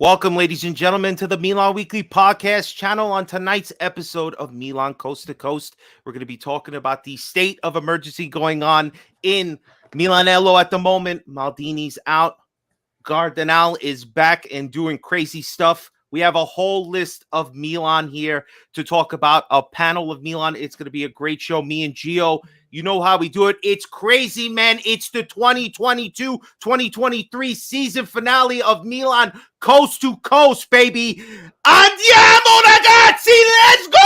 Welcome, ladies and gentlemen, to the Milan Weekly Podcast channel. On tonight's episode of Milan Coast to Coast, we're going to be talking about the state of emergency going on in Milanello at the moment. Maldini's out. Cardinal is back and doing crazy stuff. We have a whole list of Milan here to talk about, a panel of Milan. It's going to be a great show. Me and Gio, you know how we do it. It's crazy, man. It's the 2022-2023 season finale of Milan Coast to Coast, baby. Andiamo, ragazzi! Let's go!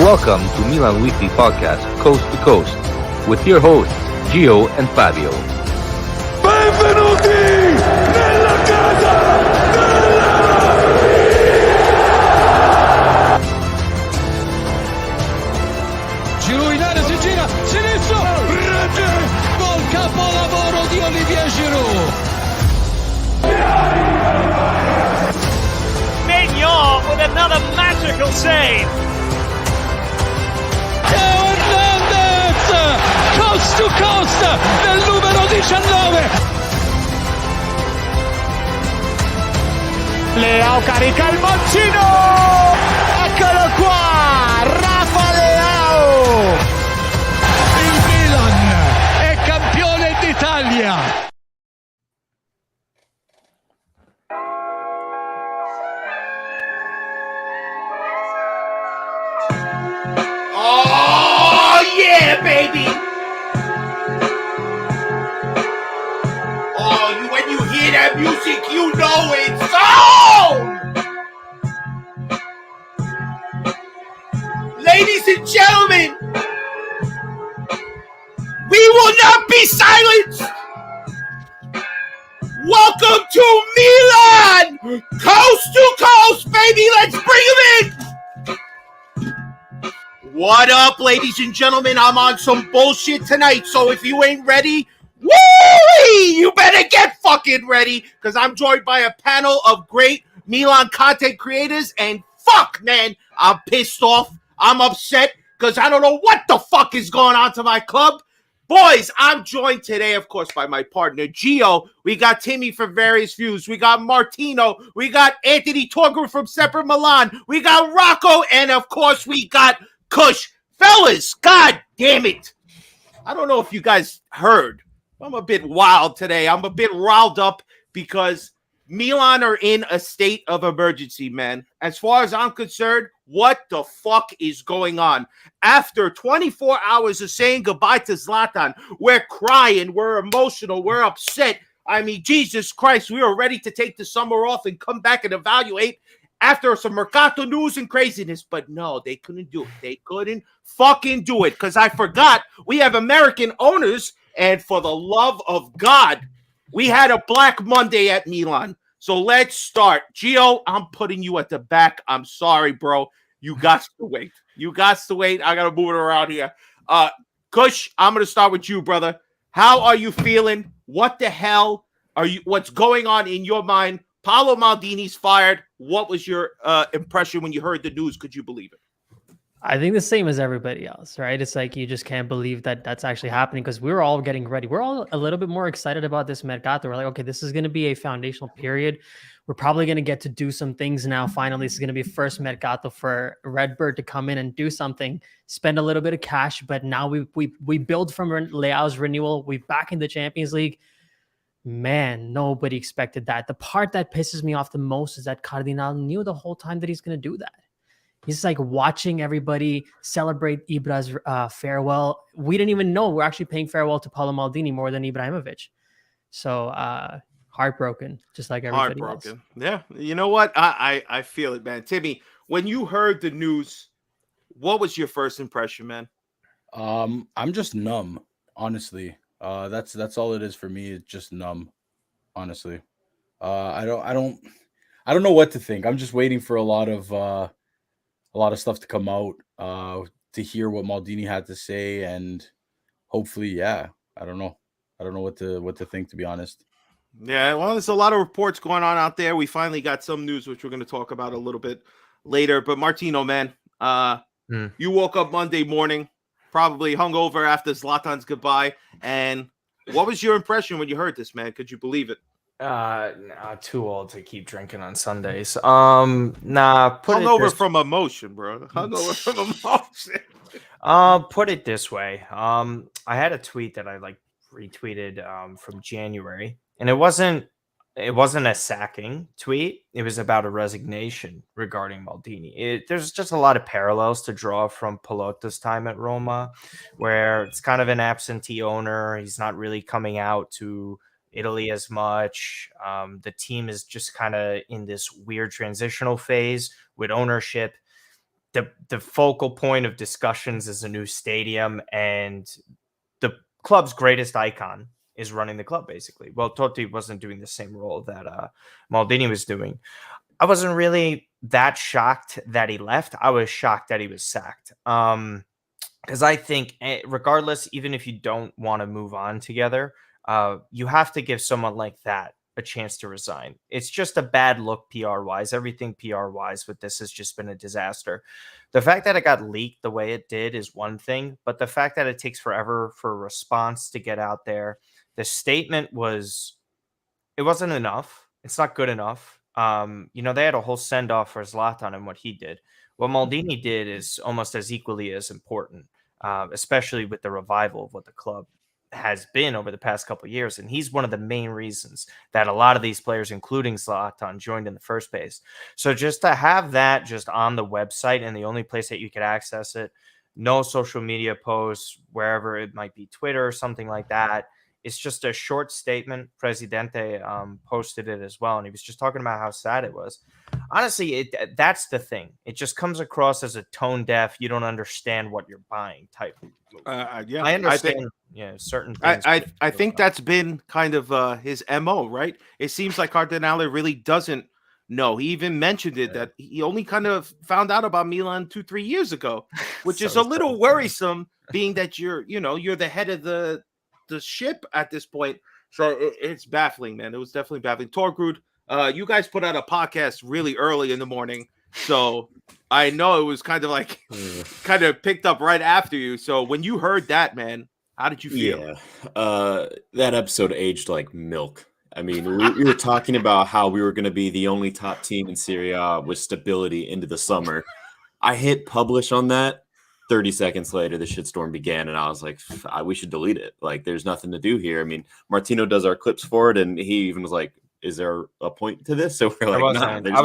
Welcome to Milan Weekly Podcast, Coast to Coast, with your hosts, Gio and Fabio. Benvenuti nella casa Giro in area, si gira, sinistro, rete, gol capolavoro di Olivier Giroud. Mignon with another magical save. Hernandez, coast to coast, del numero 19. Leao carica il mancino. Eccolo qua, Rafa Leao. Il Milan è campione d'Italia. Oh, yeah, baby. Oh, when you hear that music, you know it's on. Ladies and gentlemen, we will not be silenced. Welcome to Milan, coast to coast, baby. Let's bring them in. What up, ladies and gentlemen? I'm on some bullshit tonight, so if you ain't ready, woo-wee, you better get fucking ready, because I'm joined by a panel of great Milan content creators, and fuck, man, I'm pissed off. I'm upset, because I don't know what the fuck is going on to my club. Boys, I'm joined today, of course, by my partner, Gio. We got Timmy from Various Views. We got Martino. We got Anthony Torgler from Separate Milan. We got Rocco. And, of course, we got Kush. Fellas, god damn it. I don't know if you guys heard. I'm a bit wild today. I'm a bit riled up because Milan are in a state of emergency, man. As far as I'm concerned, what the fuck is going on? After 24 hours of saying goodbye to Zlatan, we're crying, we're emotional, we're upset. I mean, Jesus Christ, we were ready to take the summer off and come back and evaluate after some Mercato news and craziness. But no, they couldn't do it. They couldn't fucking do it because I forgot we have American owners. And for the love of God, we had a Black Monday at Milan. So let's start. Gio, I'm putting you at the back. I'm sorry, bro. You got to wait. You got to wait. I got to move it around here. Kush, I'm going to start with you, brother. How are you feeling? What the hell are you? What's going on in your mind? Paolo Maldini's fired. What was your impression when you heard the news? Could you believe it? I think the same as everybody else, right? It's like you just can't believe that that's actually happening because we were all getting ready. We're all a little bit more excited about this Mercato. We're like, okay, this is going to be a foundational period. We're probably going to get to do some things now. Finally, this is going to be first Mercato for Redbird to come in and do something, spend a little bit of cash. But now we build from Leao's renewal. We're back in the Champions League. Man, nobody expected that. The part that pisses me off the most is that Cardinal knew the whole time that he's going to do that. He's like watching everybody celebrate Ibra's farewell. We didn't even know we're actually paying farewell to Paolo Maldini more than Ibrahimovic. So heartbroken, just like everybody else. Yeah, you know what? I feel it, man. Timmy, when you heard the news, what was your first impression, man? I'm just numb, honestly. That's all it is for me. It's just numb, honestly. I don't know what to think. I'm just waiting for a lot of stuff to come out, to hear what Maldini had to say, and hopefully, yeah. I don't know what to think, to be honest. Yeah, well, there's a lot of reports going on out there. We finally got some news, which we're going to talk about a little bit later. But Martino, man, you woke up Monday morning. probably hungover after Zlatan's goodbye. And what was your impression when you heard this, man? Could you believe it? Nah, too old to keep drinking on Sundays. Nah, Hungover from emotion, bro. Hungover from emotion. Put it this way. I had a tweet that I retweeted from January, and it wasn't a sacking tweet. It was about a resignation regarding Maldini. There's just a lot of parallels to draw from Pelotta's time at Roma, where it's kind of an absentee owner. He's not really coming out to Italy as much. The team is just kind of in this weird transitional phase with ownership. The focal point of discussions is a new stadium, and the club's greatest icon is running the club, basically. Well, Totti wasn't doing the same role that Maldini was doing. I wasn't really that shocked that he left. I was shocked that he was sacked. Because I think, regardless, even if you don't want to move on together, you have to give someone like that a chance to resign. It's just a bad look PR-wise. Everything PR-wise with this has just been a disaster. The fact that it got leaked the way it did is one thing, but the fact that it takes forever for a response to get out there, the statement it wasn't enough. It's not good enough. They had a whole send-off for Zlatan and what he did. What Maldini did is almost as equally as important, especially with the revival of what the club has been over the past couple of years. And he's one of the main reasons that a lot of these players, including Zlatan, joined in the first place. So just to have that just on the website and the only place that you could access it, no social media posts, wherever it might be, Twitter or something like that. It's just a short statement. Presidente posted it as well. And he was just talking about how sad it was. Honestly, that's the thing. It just comes across as a tone deaf, you don't understand what you're buying type. Yeah, I understand. Certain things. I think that's been kind of his MO, right? It seems like Cardinale really doesn't know. He even mentioned it that he only kind of found out about Milan 2-3 years ago, which is a little worrisome, being that you're the head of the ship at this point. So it's baffling, man. It was definitely baffling. Torgrud, you guys put out a podcast really early in the morning, so I know it was kind of like kind of picked up right after you. So when you heard that, man, how did you feel? Yeah, that episode aged like milk. I mean, we were talking about how we were going to be the only top team in Serie A with stability into the summer. I hit publish on that. 30 seconds later, the shitstorm began, and I was like, we should delete it. Like, there's nothing to do here. I mean, Martino does our clips for it, and he even was like, is there a point to this? So we're like, I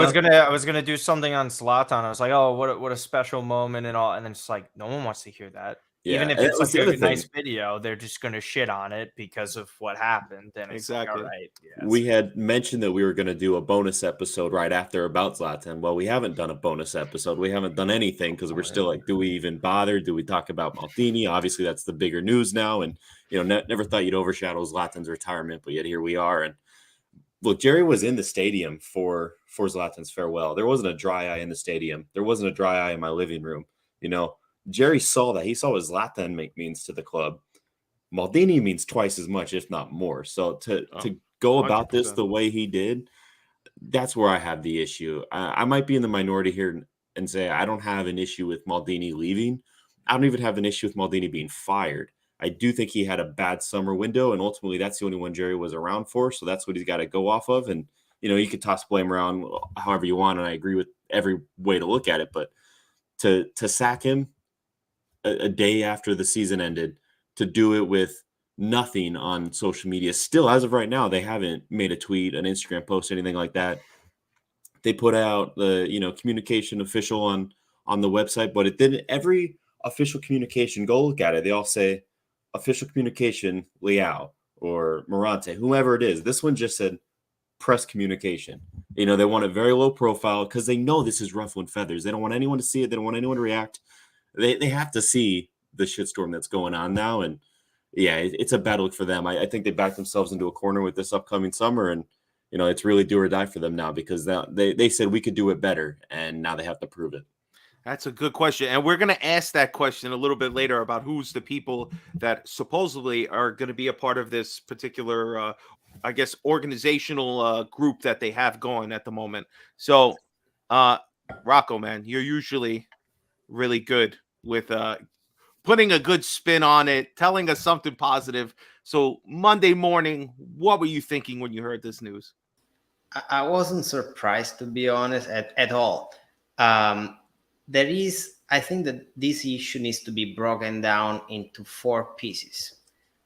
was gonna do something on Zlatan. I was like, oh, what a special moment and all, and then it's like, no one wants to hear that. Yeah, even if it's like a nice video, they're just going to shit on it because of what happened. And exactly. Like, all right. Yeah, we had mentioned that we were going to do a bonus episode right after about Zlatan. Well, we haven't done a bonus episode. We haven't done anything because we're still like, do we even bother? Do we talk about Maldini? Obviously, that's the bigger news now. And, never thought you'd overshadow Zlatan's retirement, but yet here we are. And look, Jerry was in the stadium for Zlatan's farewell. There wasn't a dry eye in the stadium. There wasn't a dry eye in my living room. Jerry saw that. He saw what Zlatan means to the club. Maldini means twice as much, if not more. So to go about 100%. This the way he did, that's where I have the issue. I might be in the minority here and say I don't have an issue with Maldini leaving. I don't even have an issue with Maldini being fired. I do think he had a bad summer window, and ultimately that's the only one Jerry was around for. So that's what he's got to go off of. And, you could toss blame around however you want, and I agree with every way to look at it. But to sack him a day after the season ended, to do it with nothing on social media. Still, as of right now, they haven't made a tweet, an Instagram post, anything like that. They put out the communication official on the website, but it didn't. Every official communication, go look at it. They all say official communication Leao or Morante, whoever it is. This one just said press communication. They want it very low profile because they know this is ruffling feathers. They don't want anyone to see it. They don't want anyone to react. They have to see the shitstorm that's going on now. And yeah, it's a bad look for them. I think they backed themselves into a corner with this upcoming summer. And, it's really do or die for them now because they said we could do it better. And now they have to prove it. That's a good question. And we're going to ask that question a little bit later about who's the people that supposedly are going to be a part of this particular, organizational group that they have going at the moment. So, Rocco, man, you're usually really good with putting a good spin on it, telling us something positive. So Monday morning, what were you thinking when you heard this news? I wasn't surprised, to be honest, at all. I think that this issue needs to be broken down into 4 pieces.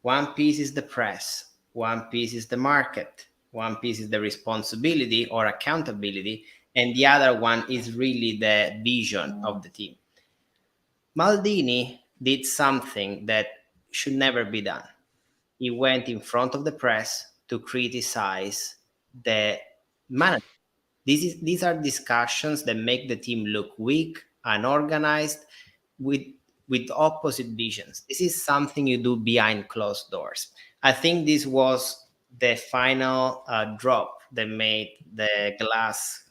One piece is the press, one piece is the market, one piece is the responsibility or accountability, and the other one is really the vision of the team. Maldini did something that should never be done. He went in front of the press to criticize the management. These are discussions that make the team look weak, unorganized, with opposite visions. This is something you do behind closed doors. I think this was the final drop that made the glass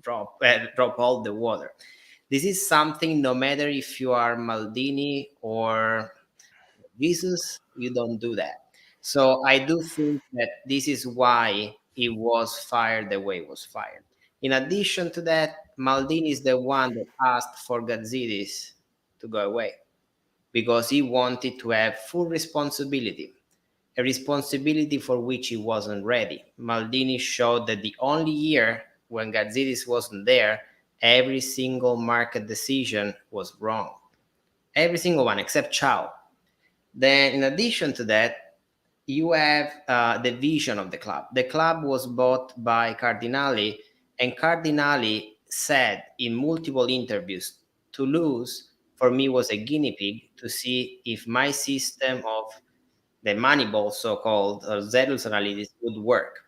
drop all the water. This is something, no matter if you are Maldini or Jesus, you don't do that. So I do think that this is why he was fired the way he was fired. In addition to that, Maldini is the one that asked for Gazidis to go away because he wanted to have full responsibility, a responsibility for which he wasn't ready. Maldini showed that the only year when Gazidis wasn't there, every single market decision was wrong. Every single one except Chow. Then, in addition to that, you have the vision of the club. The club was bought by Cardinali, and Cardinali said in multiple interviews, Toulouse, for me, was a guinea pig to see if my system of the Moneyball, so-called, or Zedul's analysis would work.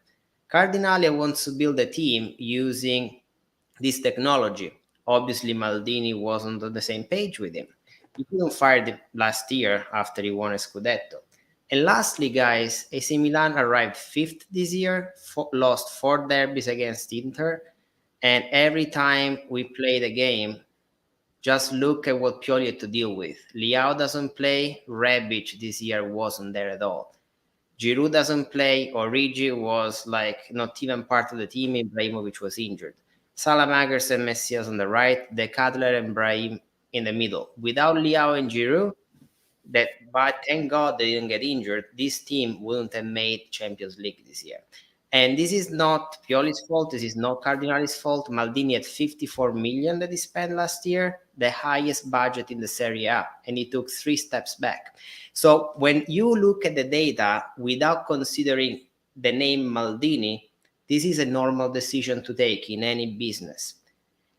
Cardinali wants to build a team using this technology. Obviously, Maldini wasn't on the same page with him. He couldn't fire him last year after he won a Scudetto. And lastly, guys, AC Milan arrived 5th this year, lost 4 derbies against Inter, and every time we play the game, just look at what Pioli had to deal with. Leao doesn't play, Rebic this year wasn't there at all. Giroud doesn't play, Origi was like not even part of the team, Ibrahimovic was injured. Salamagers and Messias on the right, De Cutler and Brahim in the middle. Without Leao and Giroud, but thank God they didn't get injured, this team wouldn't have made Champions League this year. And this is not Pioli's fault, this is not Cardinali's fault. Maldini had 54 million that he spent last year, the highest budget in the Serie A, and he took 3 steps back. So when you look at the data without considering the name Maldini, this is a normal decision to take in any business.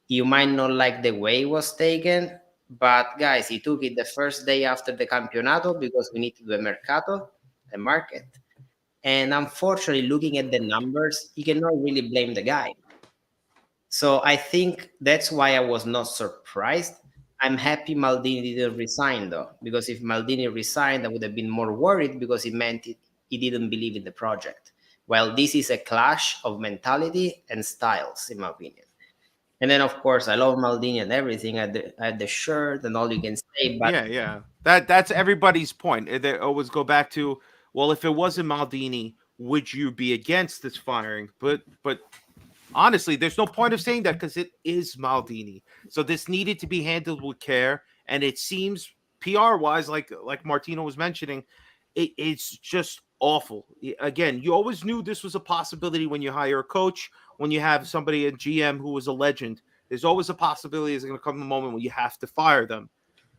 You might not like the way it was taken, but guys, he took it the first day after the Campionato because we need to do a mercato, a market. And unfortunately, looking at the numbers, you cannot really blame the guy. So I think that's why I was not surprised. I'm happy Maldini didn't resign, though, because if Maldini resigned, I would have been more worried because it meant he didn't believe in the project. Well, this is a clash of mentality and styles, in my opinion. And then, of course, I love Maldini and everything. I had the shirt and all you can say. But yeah. That's everybody's point. They always go back to, well, if it wasn't Maldini, would you be against this firing? But honestly, there's no point of saying that because it is Maldini. So this needed to be handled with care. And it seems PR-wise, like Martino was mentioning, it's just awful. Again, you always knew this was a possibility when you hire a coach, when you have somebody, a GM who was a legend. There's always a possibility there's going to come a moment when you have to fire them.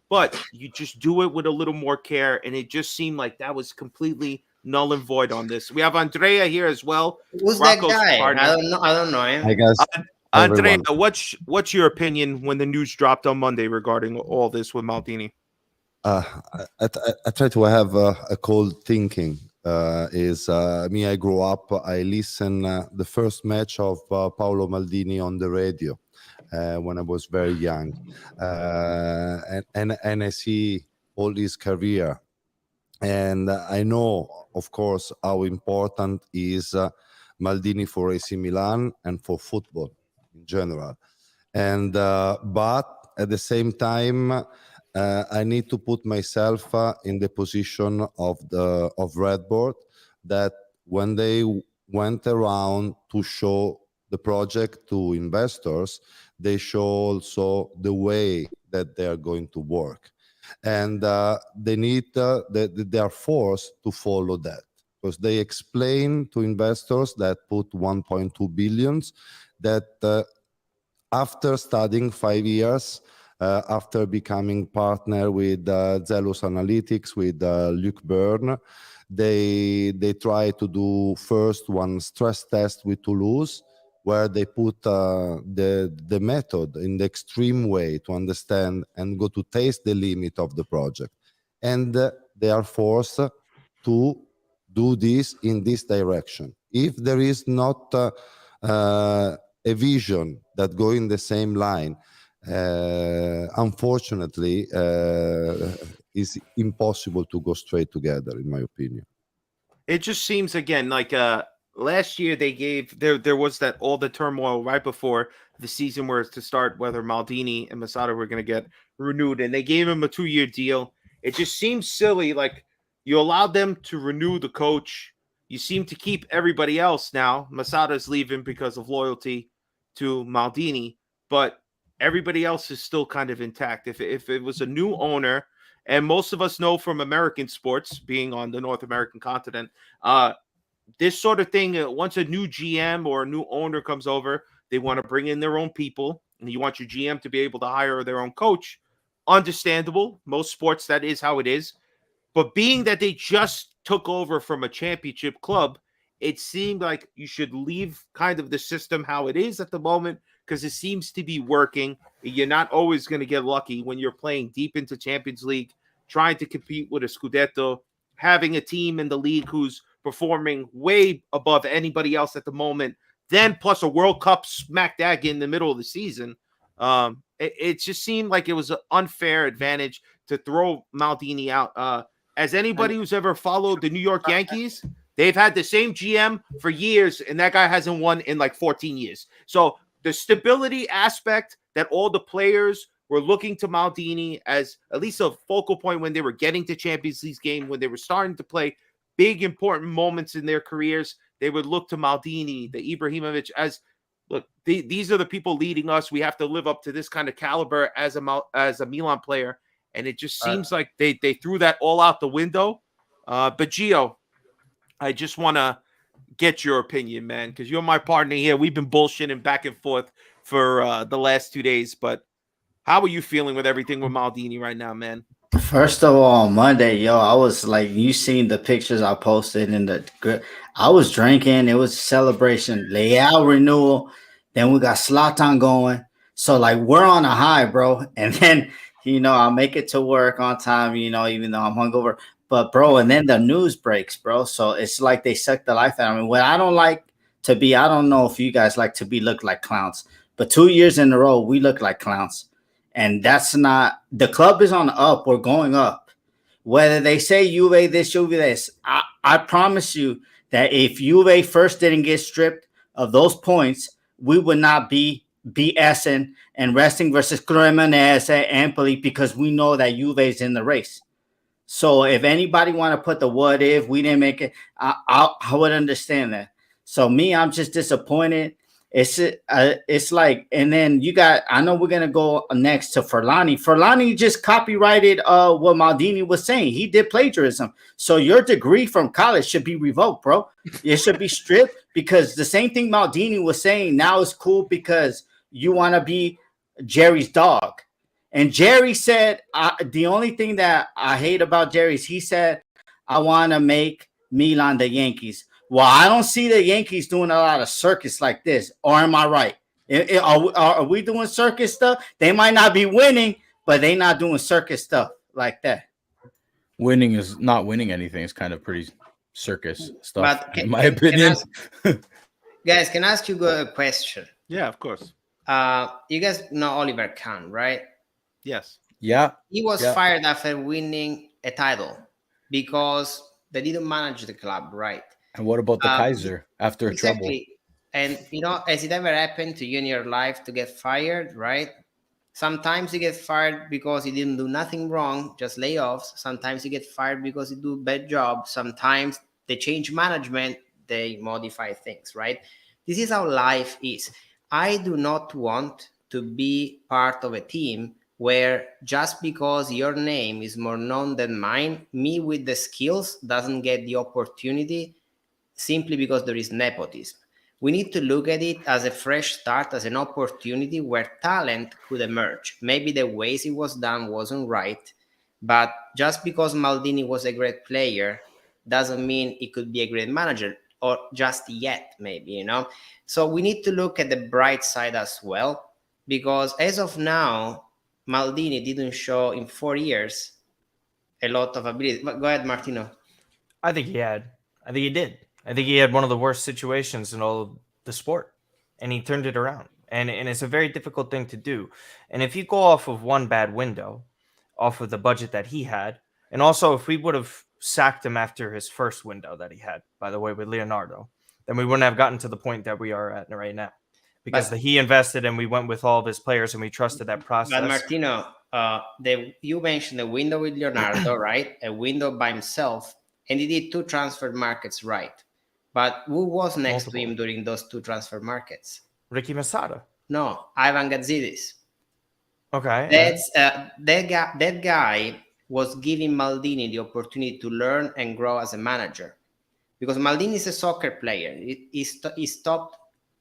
But you just do it with a little more care, and it just seemed like that was completely null and void on this. We have Andrea here as well. Who's Rocco's that guy? partner. I don't know him. I guess. Andrea, what's your opinion when the news dropped on Monday regarding all this with Maldini? I try to have a cold thinking. Me, I grew up, I listen the first match of Paolo Maldini on the radio when I was very young. And I see all his career. And I know, of course, how important is Maldini for AC Milan and for football in general. And but at the same time, I need to put myself in the position of Redboard, that when they went around to show the project to investors, they show also the way that they are going to work. and they are forced to follow that, because they explain to investors that put 1.2 billions that after studying 5 years, after becoming partner with Zelus Analytics, with Luc Byrne, they try to do first one stress test with Toulouse, where they put the method in the extreme way to understand and go to taste the limit of the project. And they are forced to do this in this direction. If there is not a vision that go in the same line, unfortunately, is impossible to go straight together, in my opinion. It just seems again like last year they gave there was that all the turmoil right before the season was to start, whether Maldini and Masada were going to get renewed, and they gave him a 2-year deal. It just seems silly. Like, you allowed them to renew the coach. You seem to keep everybody else now. Masada's leaving because of loyalty to Maldini, but everybody else is still kind of intact. If it was a new owner, and most of us know from American sports, being on the North American continent, this sort of thing, once a new GM or a new owner comes over, they want to bring in their own people, and you want your GM to be able to hire their own coach. Understandable. Most sports, that is how it is. But being that they just took over from a championship club, it seemed like you should leave kind of the system how it is at the moment, because it seems to be working. You're not always going to get lucky when you're playing deep into Champions League, trying to compete with a Scudetto, having a team in the league who's performing way above anybody else at the moment, then plus a World Cup smack dab in the middle of the season. It just seemed like it was an unfair advantage to throw Maldini out. As anybody who's ever followed the New York Yankees, they've had the same GM for years, and that guy hasn't won in like 14 years. So the stability aspect that all the players were looking to Maldini as at least a focal point when they were getting to Champions League game, when they were starting to play big, important moments in their careers, they would look to Maldini, the Ibrahimovic, as, look, these are the people leading us. We have to live up to this kind of caliber as a Milan player. And it just seems like they threw that all out the window. But Gio, I just want to get your opinion, man, because you're my partner here. We've been bullshitting back and forth for the last 2 days. But how are you feeling with everything with Maldini right now, man? First of all, on Monday, I was like, you seen the pictures I posted in I was drinking. It was a celebration, Leao renewal. Then we got Zlatan going. So like, we're on a high, bro. And then, I'll make it to work on time, even though I'm hungover. But bro, and then the news breaks, bro. So it's like they suck the life out of me. What I don't like to be, I don't know if you guys like to be look like clowns, but 2 years in a row, we look like clowns. And that's not, the club is on the up. We're going up. Whether they say Juve this, Juve this, I promise you that if Juve first didn't get stripped of those points, we would not be BSing and resting versus Cremonese and Empoli, because we know that Juve is in the race. So if anybody want to put the what if we didn't make it, I would understand that. So me, I'm just disappointed. It's like, and then I know we're gonna go next to Furlani. Furlani just copyrighted what Maldini was saying. He did plagiarism. So your degree from college should be revoked, bro. It should be stripped, because the same thing Maldini was saying now is cool because you want to be Jerry's dog. And Jerry said, the only thing that I hate about Jerry is he said, I want to make Milan the Yankees. Well, I don't see the Yankees doing a lot of circus like this. Or am I right? Are we doing circus stuff? They might not be winning, but they not doing circus stuff like that. Winning is not winning anything. It's kind of pretty circus stuff, in my opinion. Guys, can I ask you a question? Yeah, of course. You guys know Oliver Kahn, right? Yes. Yeah. He was fired after winning a title because they didn't manage the club right. And what about the Kaiser after trouble? And has it ever happened to you in your life to get fired, right? Sometimes you get fired because you didn't do nothing wrong, just layoffs. Sometimes you get fired because you do a bad job. Sometimes they change management, they modify things, right? This is how life is. I do not want to be part of a team where just because your name is more known than mine, me with the skills doesn't get the opportunity simply because there is nepotism. We need to look at it as a fresh start, as an opportunity where talent could emerge. Maybe the ways it was done wasn't right, but just because Maldini was a great player doesn't mean he could be a great manager, or just yet, maybe, you know? So we need to look at the bright side as well, because as of now, Maldini didn't show in 4 years a lot of ability. But go ahead, Martino. I think he did. I think he had one of the worst situations in all of the sport, and he turned it around. And it's a very difficult thing to do. And if you go off of one bad window, off of the budget that he had, and also if we would have sacked him after his first window that he had, by the way, with Leonardo, then we wouldn't have gotten to the point that we are at right now. Because he invested and we went with all of his players and we trusted that process. But Martino, you mentioned a window with Leonardo, right? A window by himself, and he did 2 transfer markets, right? But who was next to him during those 2 transfer markets? Ricky Masada. No, Ivan Gazidis. Okay. That's that guy was giving Maldini the opportunity to learn and grow as a manager, because Maldini is a soccer player. He stopped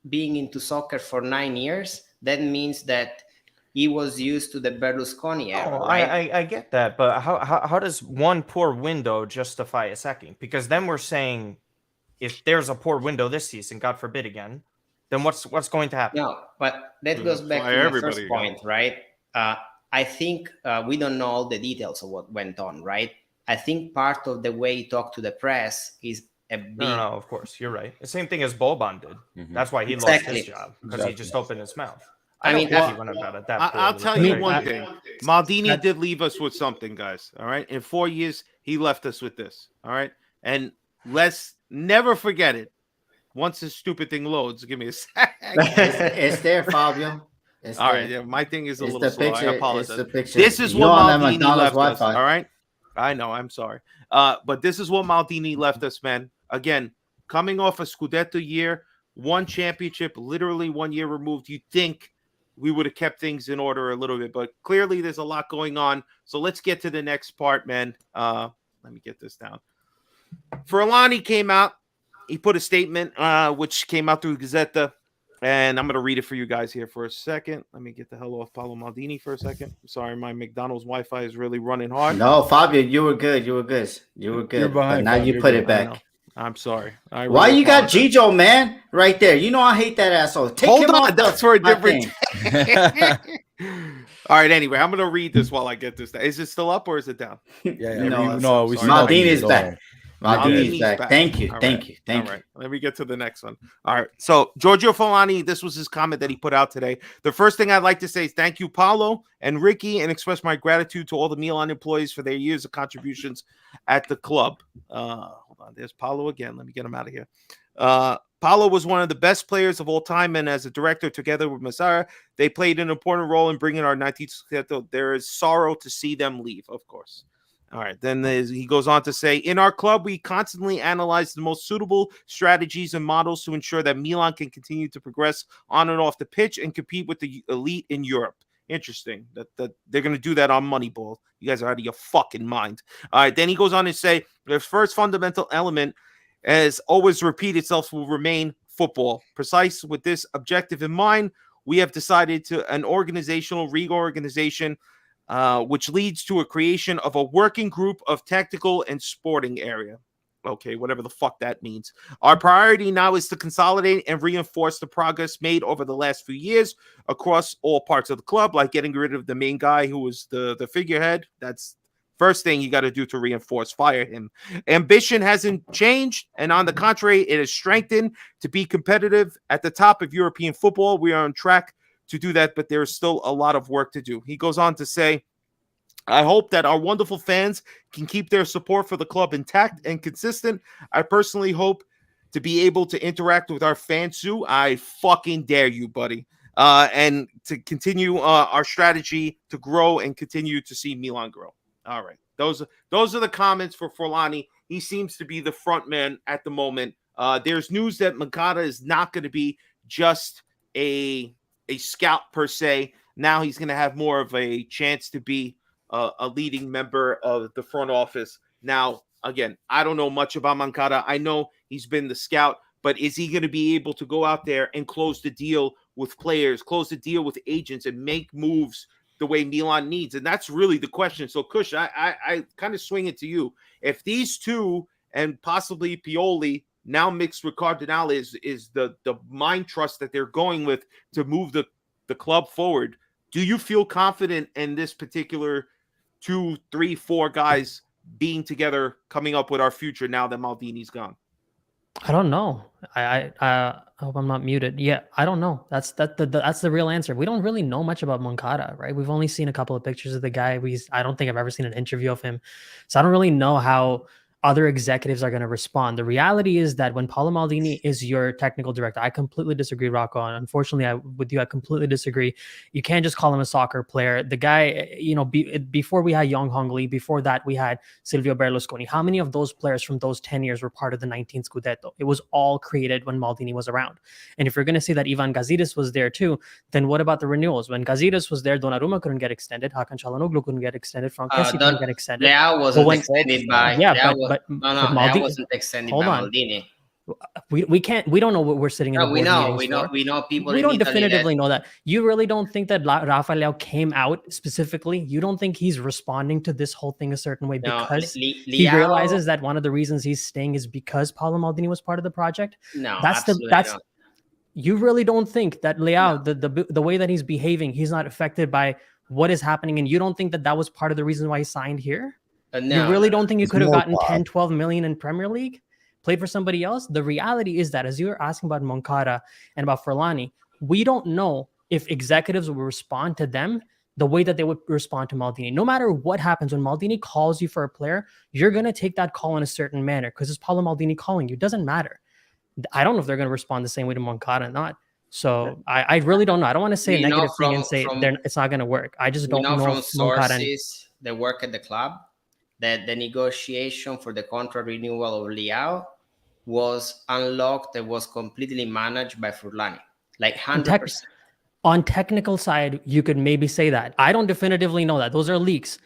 being into soccer for 9 years. That means that he was used to the Berlusconi era. Right? I get that, but how does one poor window justify a sacking? Because then we're saying if there's a poor window this season, God forbid again, then what's going to happen? No, but that goes back to the first point, right? I think we don't know all the details of what went on, right? I think part of the way he talked to the press is a big... No, of course, you're right. The same thing as Boban did. That's why he lost his job, because he just opened his mouth. I mean, I'll tell you one thing. Maldini did leave us with something, guys. All right. In 4 years, he left us with this. All right. And let's never forget it. Once this stupid thing loads, give me a sec. It's there, Fabio. It's all there. right. Yeah, my thing is a It's little the slow. picture. I apologize. It's the picture. This is You what on that Maldini McDonald's left us. Wi-Fi. All right. I know. I'm sorry. But this is what Maldini left us, man. Again, coming off a Scudetto year, 1 championship, literally 1 year removed. You'd think we would have kept things in order a little bit, but clearly there's a lot going on. So let's get to the next part, man. Let me get this down. Furlani came out. He put a statement, which came out through Gazzetta, and I'm going to read it for you guys here for a second. Let me get the hell off Paolo Maldini for a second. I'm sorry, my McDonald's Wi-Fi is really running hard. No, Fabio, you were good. You were good. You were good. But now you put it back. I'm sorry. Why you got Gijo, man, right there? You know I hate that asshole. Take Hold him on, off that's for a different. All right. Anyway, I'm gonna read this while I get this. Is it still up or is it down? Maldini's back. Maldini's back. Thank you. Thank you. All right. Let me get to the next one. All right. So Giorgio Fulani, this was his comment that he put out today. The first thing I'd like to say is thank you, Paolo and Ricky, and express my gratitude to all the Milan employees for their years of contributions at the club. Hold on. There's Paolo again. Let me get him out of here. Paolo was one of the best players of all time, and as a director, together with Massara, they played an important role in bringing our 19th Scudetto. There is sorrow to see them leave, of course. All right. Then he goes on to say, in our club, we constantly analyze the most suitable strategies and models to ensure that Milan can continue to progress on and off the pitch and compete with the elite in Europe. Interesting that they're going to do that on Moneyball. You guys are out of your fucking mind. All right. Then he goes on to say, the first fundamental element, as always repeat itself, will remain football. Precise with this objective in mind, we have decided to an organizational reorganization, which leads to a creation of a working group of tactical and sporting area. Okay, whatever the fuck that means. Our priority now is to consolidate and reinforce the progress made over the last few years across all parts of the club, like getting rid of the main guy who was the figurehead. That's first thing you got to do to reinforce, fire him. Ambition hasn't changed, and on the contrary, it has strengthened to be competitive at the top of European football. We are on track to do that, but there is still a lot of work to do. He goes on to say, I hope that our wonderful fans can keep their support for the club intact and consistent. I personally hope to be able to interact with our fans too. I fucking dare you, buddy. And to continue our strategy to grow and continue to see Milan grow. All right. Those are the comments for Forlani. He seems to be the front man at the moment. There's news that Makata is not going to be just a scout per se. now he's going to have more of a chance to be a leading member of the front office. Now, again, I don't know much about Moncada. I know he's been the scout, but is he going to be able to go out there and close the deal with players, close the deal with agents, and make moves the way Milan needs? And that's really the question. So, Kush, I kind of swing it to you. If these two and possibly Pioli now mixed with Cardinale is the mind trust that they're going with to move the club forward, do you feel confident in this particular 2, 3, 4 guys being together, coming up with our future now that Maldini's gone? I don't know. I hope I'm not muted. Yeah, I don't know. That's the real answer. We don't really know much about Moncada, right? We've only seen a couple of pictures of the guy. I don't think I've ever seen an interview of him, so I don't really know how other executives are going to respond. The reality is that when Paolo Maldini is your technical director, I completely disagree, Rocco. And unfortunately, with you, I completely disagree. You can't just call him a soccer player. The guy, before we had Young Hong Lee, before that we had Silvio Berlusconi. How many of those players from those 10 years were part of the 19 Scudetto? It was all created when Maldini was around. And if you're going to say that Ivan Gazidis was there too, then what about the renewals? When Gazidis was there, Donnarumma couldn't get extended. Hakan Çalhanoğlu couldn't get extended. Frank Kessie couldn't get extended. Leao wasn't extended by. Yeah, but Maldini wasn't extended by Maldini. We don't know what we're sitting in. We know people. We don't definitively know that. You really don't think that Rafael Leao came out specifically? You don't think he's responding to this whole thing a certain way because he realizes that one of the reasons he's staying is because Paolo Maldini was part of the project? No, that's you really don't think that Leao, the way that he's behaving, he's not affected by what is happening, and you don't think that that was part of the reason why he signed here? No, you really don't think you could have gotten 10, 12 million in Premier League? Played for somebody else? The reality is that, as you were asking about Moncada and about Forlani, we don't know if executives will respond to them the way that they would respond to Maldini. No matter what happens, when Maldini calls you for a player, you're going to take that call in a certain manner because it's Paolo Maldini calling you. It doesn't matter. I don't know if they're going to respond the same way to Moncada or not. So I really don't know. I don't want to say a negative thing and say it's not going to work. I just don't know from sources that work at the club that the negotiation for the contract renewal of Leao was unlocked and was completely managed by Forlani, like 100%. On technical side, you could maybe say that. I don't definitively know that. Those are leaks.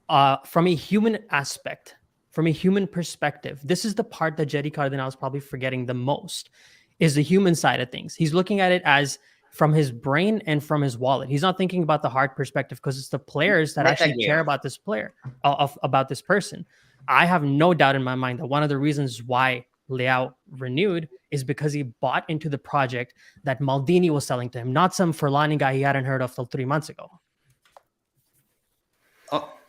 From a human aspect, from a human perspective, this is the part that Jerry Cardinale is probably forgetting the most, is the human side of things. He's looking at it as from his brain and from his wallet. He's not thinking about the heart perspective because it's the players that actually care about this player, about this person. I have no doubt in my mind that one of the reasons why Leao renewed is because he bought into the project that Maldini was selling to him, not some Forlani guy he hadn't heard of till 3 months ago.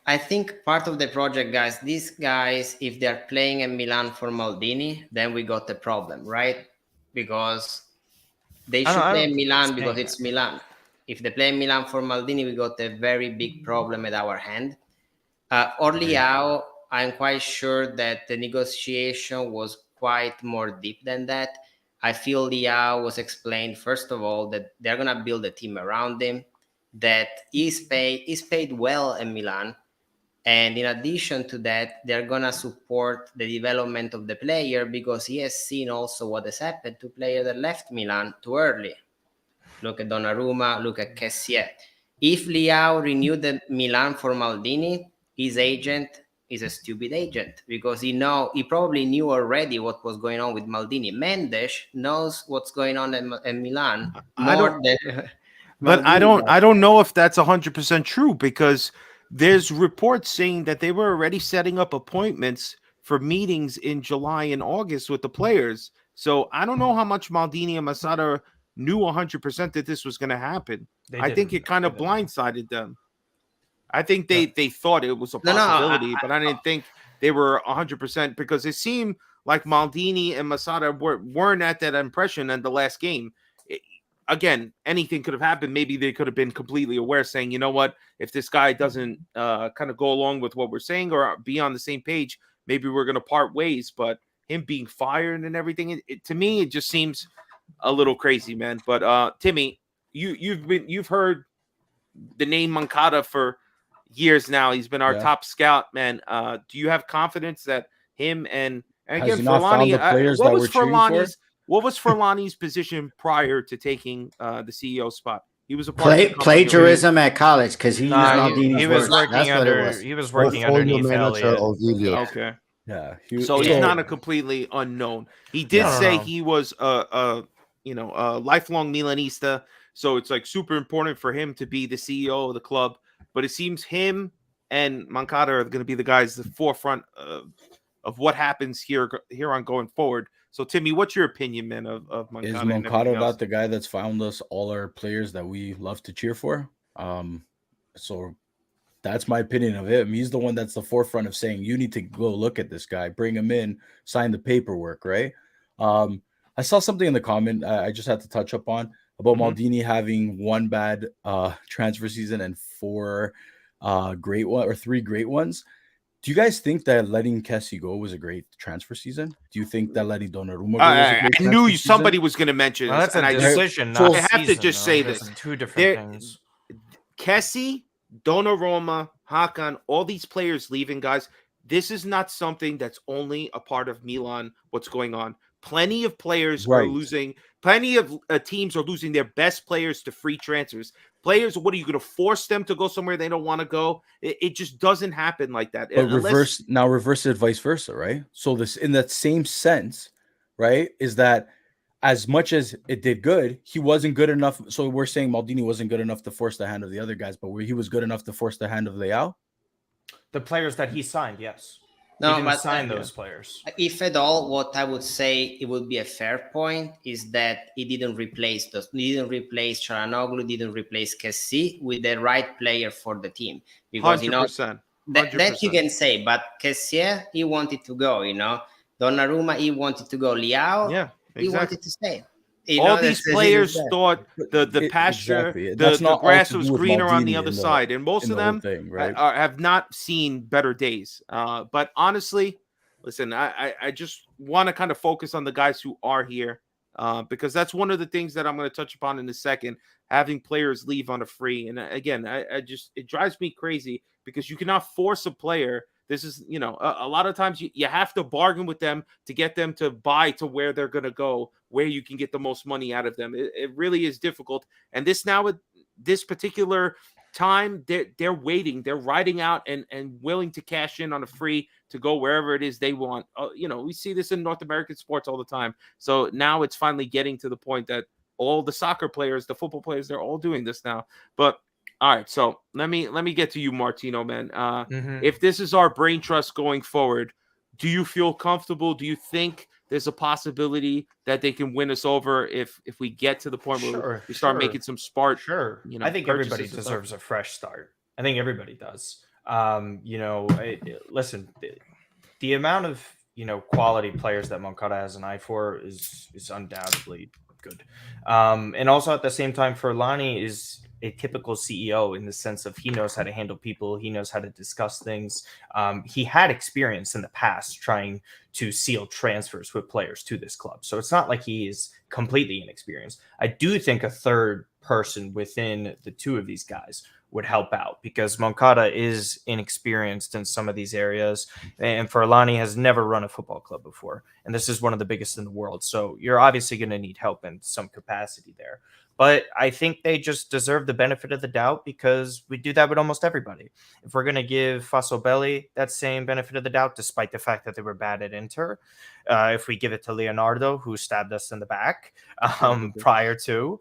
I think part of the project, guys, these guys, if they're playing in Milan for Maldini, then we got the problem, right? Because they should play in Milan because it's Milan. If they play in Milan for Maldini, we got a very big problem at our hand. Or Leao, I'm quite sure that the negotiation was quite more deep than that. I feel Leao was explained, first of all, that they're going to build a team around him, that he's paid well in Milan. And in addition to that, they're going to support the development of the player because he has seen also what has happened to players that left Milan too early. Look at Donnarumma, look at Kessie. If Leao renewed the Milan for Maldini, his agent is a stupid agent because he probably knew already what was going on with Maldini. Mendes knows what's going on in Milan. But I don't know if that's 100% true because there's reports saying that they were already setting up appointments for meetings in July and August with the players. So I don't know how much Maldini and Masada knew 100% that this was going to happen. I think it kind of blindsided them. I think they thought it was a possibility, but I didn't think they were 100% because it seemed like Maldini and Masada weren't at that impression in the last game. Again, anything could have happened. Maybe they could have been completely aware, saying, you know what, if this guy doesn't kind of go along with what we're saying or be on the same page, maybe we're going to part ways. But him being fired and everything, to me, it just seems a little crazy, man. But Timmy, you've heard the name Moncada for years now. He's been our top scout, man. Do you have confidence that him and again, Forlani, what was Forlani's position prior to taking the CEO spot? He was a part of the company. Plagiarism at college because he used Nah, Maldini's he was words. working That's what it under. was. He was working Portfolio underneath manager Elliott. of Elliott. Okay. Yeah. So he's Yeah. not a completely unknown. He did say he was a lifelong Milanista. So it's like super important for him to be the CEO of the club. But it seems him and Moncada are going to be the guys at the forefront of what happens here on going forward. So Timmy, what's your opinion, man, of Moncada? Is Moncada not the guy that's found us all our players that we love to cheer for? So that's my opinion of him. He's the one that's the forefront of saying you need to go look at this guy, bring him in, sign the paperwork, right? I saw something in the comment I just had to touch up on about Maldini having one bad transfer season and 4 great one or 3 great ones. Do you guys think that letting Kessie go was a great transfer season? Do you think that letting Donnarumma go was a great I knew somebody was going to mention this. That's a decision. I Not have to just say this. Two different things. Kessie, Donnarumma, Hakan, all these players leaving, guys. This is not something that's only a part of Milan, what's going on. Plenty of players are losing. Plenty of teams are losing their best players to free transfers. Players, what are you going to force them to go somewhere they don't want to go? It just doesn't happen like that. But reverse it vice versa, right? So this, in that same sense, right, is that as much as it did good, he wasn't good enough. So we're saying Maldini wasn't good enough to force the hand of the other guys, but he was good enough to force the hand of Leao? The players that he signed, yes. No, he didn't but sign those players. If at all, what I would say it would be a fair point is that he didn't replace those. He didn't replace Çalhanoğlu, didn't replace Kessie with the right player for the team. Because 100%. That you can say, but Kessie, he wanted to go, Donnarumma, he wanted to go. Leao, he wanted to stay. All these players thought the pasture, the grass was greener on the other side, and most of them have not seen better days. But honestly, listen, I just want to kind of focus on the guys who are here, because that's one of the things that I'm going to touch upon in a second. Having players leave on a free, and again, it drives me crazy because you cannot force a player. This is, a lot of times you have to bargain with them to get them to buy to where they're going to go, where you can get the most money out of them. It really is difficult. And this particular time, they're waiting, they're riding out and willing to cash in on a free to go wherever it is they want. We see this in North American sports all the time. So now it's finally getting to the point that all the soccer players, the football players, they're all doing this now. But all right, so let me get to you, Martino, man. If this is our brain trust going forward, do you feel comfortable? Do you think there's a possibility that they can win us over if we get to the point where we start making some smart? Sure. I think everybody deserves a fresh start. I think everybody does. Listen, the amount of quality players that Moncada has an eye for is undoubtedly good. And also at the same time, Furlani is a typical CEO in the sense of he knows how to handle people. He knows how to discuss things. He had experience in the past trying to seal transfers with players to this club. So it's not like he is completely inexperienced. I do think a third person within the two of these guys would help out because Moncada is inexperienced in some of these areas. And Furlani has never run a football club before. And this is one of the biggest in the world. So you're obviously going to need help in some capacity there. But I think they just deserve the benefit of the doubt because we do that with almost everybody. If we're going to give Fasobelli that same benefit of the doubt, despite the fact that they were bad at Inter, if we give it to Leonardo, who stabbed us in the back prior to,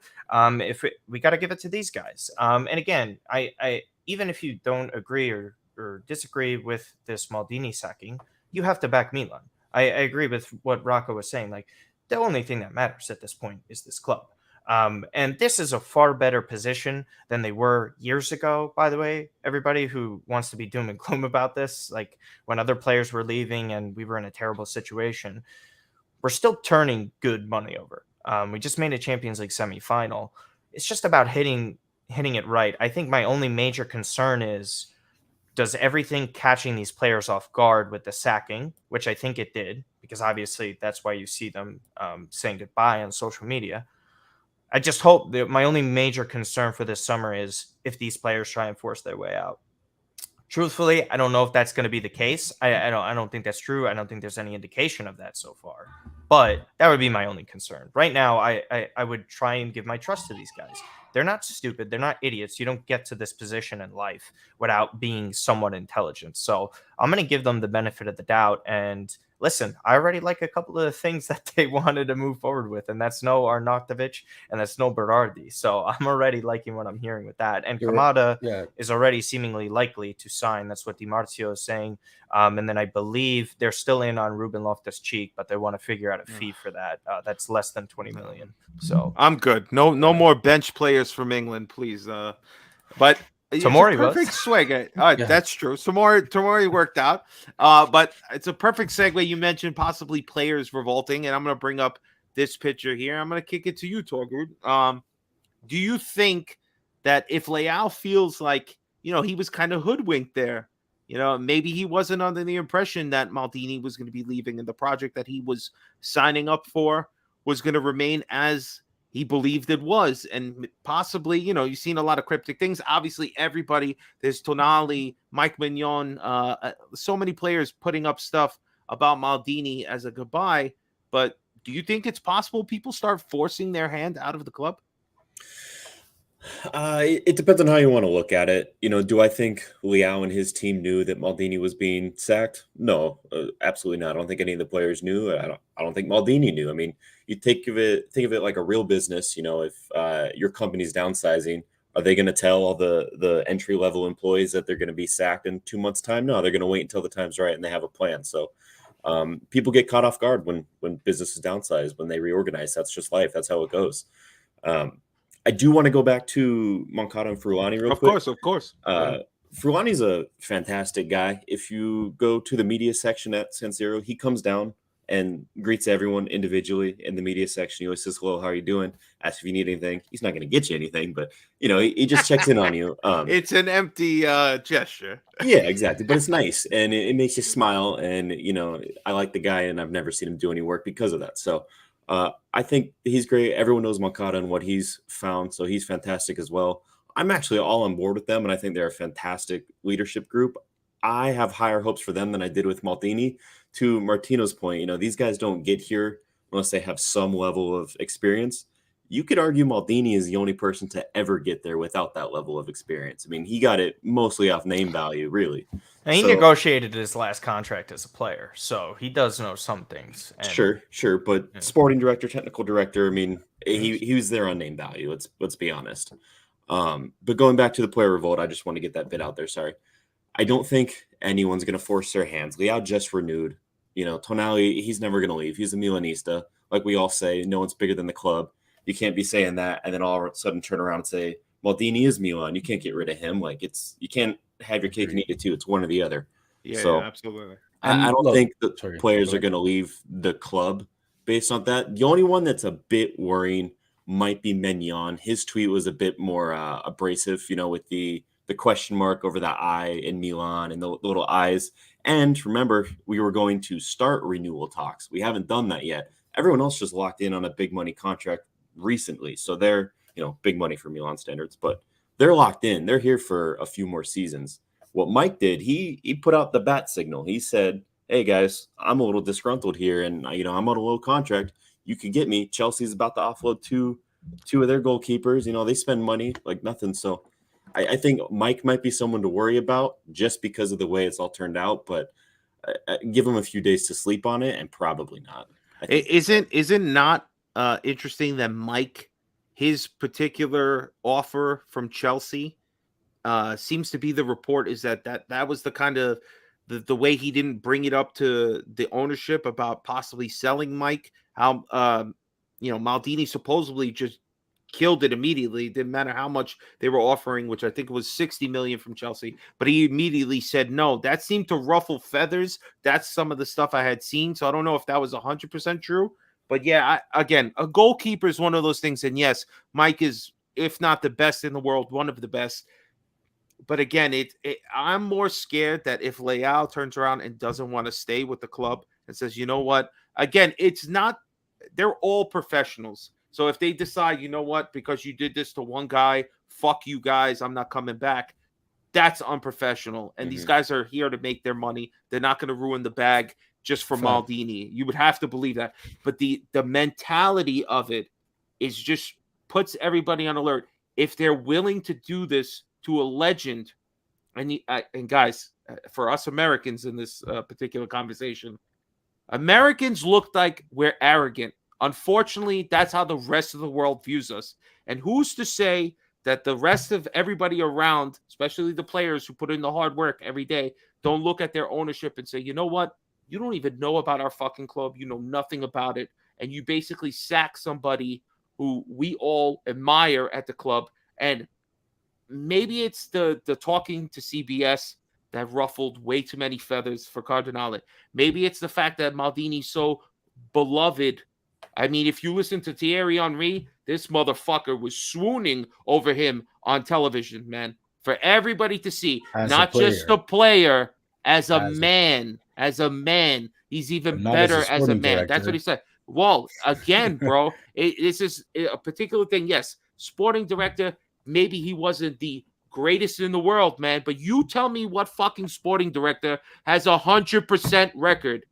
we got to give it to these guys. And again, I even if you don't agree or disagree with this Maldini sacking, you have to back Milan. I agree with what Rocco was saying. Like the only thing that matters at this point is this club. And this is a far better position than they were years ago, by the way. Everybody who wants to be doom and gloom about this, like when other players were leaving and we were in a terrible situation, we're still turning good money over. We just made a Champions League semifinal. It's just about hitting it right. I think my only major concern is, does everything catching these players off guard with the sacking, which I think it did, because obviously that's why you see them saying goodbye on social media. I just hope that my only major concern for this summer is if these players try and force their way out. Truthfully, I don't know if that's going to be the case. I don't think that's true. I don't think there's any indication of that so far. But that would be my only concern. Right now, I would try and give my trust to these guys. they're not stupid. They're not idiots. You don't get to this position in life without being somewhat intelligent. So I'm going to give them the benefit of the doubt. And listen, I already like a couple of the things that they wanted to move forward with, and that's no Arnautovic and that's no Berardi. So I'm already liking what I'm hearing with that. And Kamada is already seemingly likely to sign. That's what Di Marzio is saying. And then I believe they're still in on Ruben Loftus-Cheek, but they want to figure out a fee for that. That's less than 20 million. So I'm good. No more bench players from England, please. But it's Tomori a perfect was. swing. That's true. Tomori worked out. But it's a perfect segue. You mentioned possibly players revolting, and I'm going to bring up this picture here. I'm going to kick it to you, Torgud. Do you think that if Leao feels like, he was kind of hoodwinked there, maybe he wasn't under the impression that Maldini was going to be leaving and the project that he was signing up for was going to remain as he believed it was. And possibly, you've seen a lot of cryptic things. Obviously, everybody, there's Tonali, Mike Mignon, so many players putting up stuff about Maldini as a goodbye. But do you think it's possible people start forcing their hand out of the club? It depends on how you want to look at it. Do I think Leao and his team knew that Maldini was being sacked? No, absolutely not. I don't think any of the players knew. I don't think Maldini knew. I mean, you think of it like a real business. If your company's downsizing, are they going to tell all the entry level employees that they're going to be sacked in 2 months' time? No, they're going to wait until the time's right and they have a plan. So people get caught off guard when business is downsized, when they reorganize. That's just life. That's how it goes. I do want to go back to Moncada and Frullani real quick. Of course. Frullani's a fantastic guy. If you go to the media section at San Siro, he comes down and greets everyone individually in the media section. He always says, hello, how are you doing? Asks if you need anything. He's not going to get you anything, but, he just checks in on you. It's an empty gesture. Yeah, exactly. But it's nice, and it makes you smile. And, I like the guy, and I've never seen him do any work because of that. So, I think he's great. Everyone knows Moncada and what he's found, so he's fantastic as well. I'm actually all on board with them, and I think they're a fantastic leadership group. I have higher hopes for them than I did with Maldini. To Martino's point, these guys don't get here unless they have some level of experience. You could argue Maldini is the only person to ever get there without that level of experience. I mean, he got it mostly off name value, really. And he negotiated his last contract as a player, so he does know some things. And, sure, but sporting director, technical director, I mean, he was there on name value. Let's be honest. But going back to the player revolt, I just want to get that bit out there. Sorry. I don't think anyone's going to force their hands. Leao just renewed. Tonali, he's never going to leave. He's a Milanista. Like we all say, no one's bigger than the club. You can't be saying that and then all of a sudden turn around and say, Maldini is Milan. You can't get rid of him. You can't have your cake and eat it too. It's one or the other. Yeah, so absolutely. I don't think the players are going to leave the club based on that. The only one that's a bit worrying might be Mignon. His tweet was a bit more abrasive, with the question mark over the I in Milan and the little eyes. And remember, we were going to start renewal talks. We haven't done that yet. Everyone else just locked in on a big money contract recently. So they're, big money for Milan standards, but they're locked in. They're here for a few more seasons. What Mike did, he put out the bat signal. He said, hey guys, I'm a little disgruntled here and I'm on a low contract. You could get me. Chelsea's about to offload two of their goalkeepers. They spend money like nothing. So I think Mike might be someone to worry about just because of the way it's all turned out, but give him a few days to sleep on it and probably not. Isn't not interesting that Mike, his particular offer from Chelsea seems to be the report is that was the kind of the way he didn't bring it up to the ownership about possibly selling Mike, how Maldini supposedly just killed it immediately. Didn't matter how much they were offering, which I think was 60 million from Chelsea, but he immediately said no. That seemed to ruffle feathers. That's some of the stuff I had seen. So I don't know if that was 100% true, but yeah, again, a goalkeeper is one of those things. And yes, Mike is, if not the best in the world, one of the best. But again, I'm more scared that if Leao turns around and doesn't want to stay with the club and says, you know what, again, they're all professionals. So if they decide, you know what, because you did this to one guy, fuck you guys, I'm not coming back, that's unprofessional. And these guys are here to make their money. They're not going to ruin the bag just for Maldini. You would have to believe that. But the mentality of it is just puts everybody on alert. if they're willing to do this to a legend, and guys, for us Americans in this particular conversation, Americans look like we're arrogant. Unfortunately, that's how the rest of the world views us. And who's to say that the rest of everybody around, especially the players who put in the hard work every day, don't look at their ownership and say, you know what? You don't even know about our fucking club. You know nothing about it. And you basically sack somebody who we all admire at the club. And maybe it's the talking to CBS that ruffled way too many feathers for Cardinale. Maybe it's the fact that Maldini's so beloved. I mean, if you listen to Thierry Henry, this motherfucker was swooning over him on television, man, for everybody to see. Not just the player, as a man. He's even better as a man. That's what he said. Well, again, bro, this is a particular thing. Yes, sporting director, maybe he wasn't the greatest in the world, man, but you tell me what fucking sporting director has 100% record.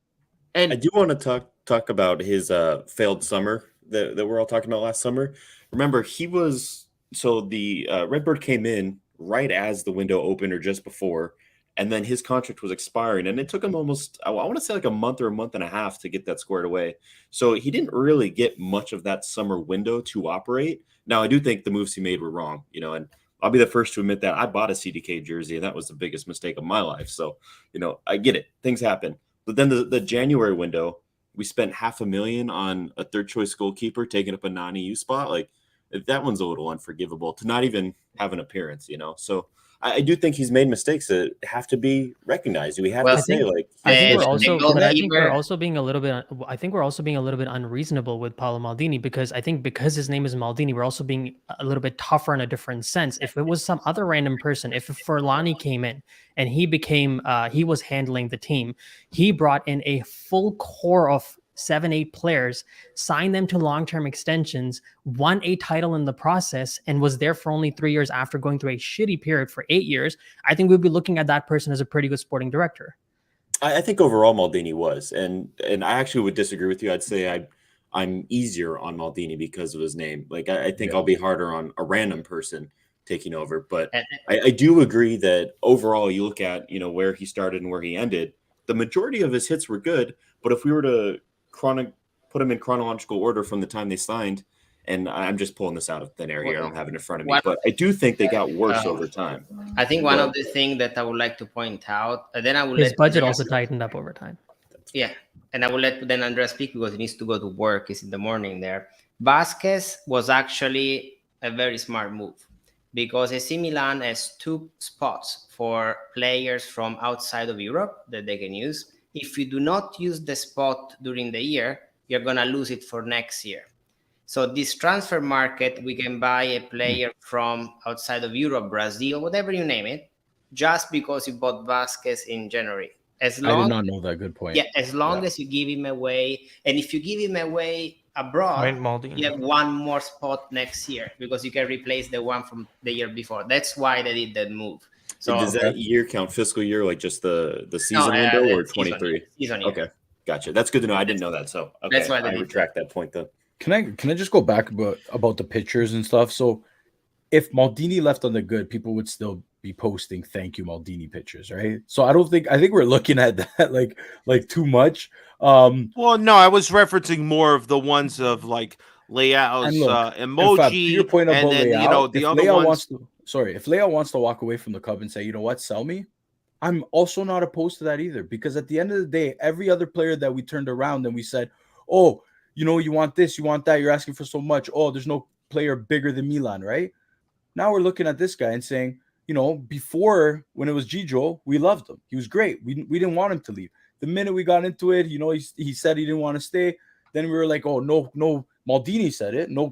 And I do want to talk about his failed summer that we're all talking about last summer. Remember, the Redbird came in right as the window opened or just before, and then his contract was expiring, and it took him almost, I want to say like a month or a month and a half to get that squared away. So he didn't really get much of that summer window to operate. Now, I do think the moves he made were wrong, and I'll be the first to admit that I bought a CDK jersey, and that was the biggest mistake of my life. So, I get it. Things happen. But then the January window, we spent $500,000 on a third choice goalkeeper taking up a non-EU spot. Like, that one's a little unforgivable to not even have an appearance, So I do think he's made mistakes that have to be recognized. We have to say, I think we're also being a little bit unreasonable with Paolo Maldini, because I think because his name is Maldini, we're also being a little bit tougher in a different sense. If it was some other random person, if Furlani came in and he was handling the team, he brought in a full core of 7-8 players, signed them to long-term extensions, won a title in the process, and was there for only 3 years after going through a shitty period for 8 years, I think we'd be looking at that person as a pretty good sporting director. I think overall Maldini was, and I actually would disagree with you. I'd say I'm easier on Maldini because of his name. Like I think I'll be harder on a random person taking over, but I do agree that overall you look at where he started and where he ended, the majority of his hits were good, but if we were to put them in chronological order from the time they signed, and I'm just pulling this out of thin air here, I don't have it in front of me, but I do think they got worse over time. I think one of the things that I would like to point out, then I will his budget also tightened up over time. Yeah, and I will let then Andrea speak because he needs to go to work. It's in the morning there. Vasquez was actually a very smart move because AC Milan has 2 spots for players from outside of Europe that they can use. If you do not use the spot during the year, you're going to lose it for next year. So this transfer market, we can buy a player from outside of Europe, Brazil, whatever you name it, just because you bought Vasquez in January. I did not know that. Good point. Yeah, as long as you give him away. And if you give him away abroad, you have 1 more spot next year because you can replace the one from the year before. That's why they did that move. So does that year count fiscal year, like just the season window, or 23? Season year. Okay, gotcha. That's good to know. I didn't know that. So that's why I retract that point then. Can I just go back about the pictures and stuff? So if Maldini left on the good, people would still be posting "Thank you, Maldini" pictures, right? So I think we're looking at that like too much. Well, no, I was referencing more of the ones of like Leao's emoji. Fact, to your point about and then Leao, the other ones. If Leao wants to walk away from the club and say, you know what, sell me, I'm also not opposed to that either. Because at the end of the day, every other player that we turned around and we said, oh, you want this, you want that, you're asking for so much. Oh, there's no player bigger than Milan, right? Now we're looking at this guy and saying, before when it was Gigio, we loved him. He was great. We didn't want him to leave. The minute we got into it, he said he didn't want to stay. Then we were like, oh, no, Maldini said it. No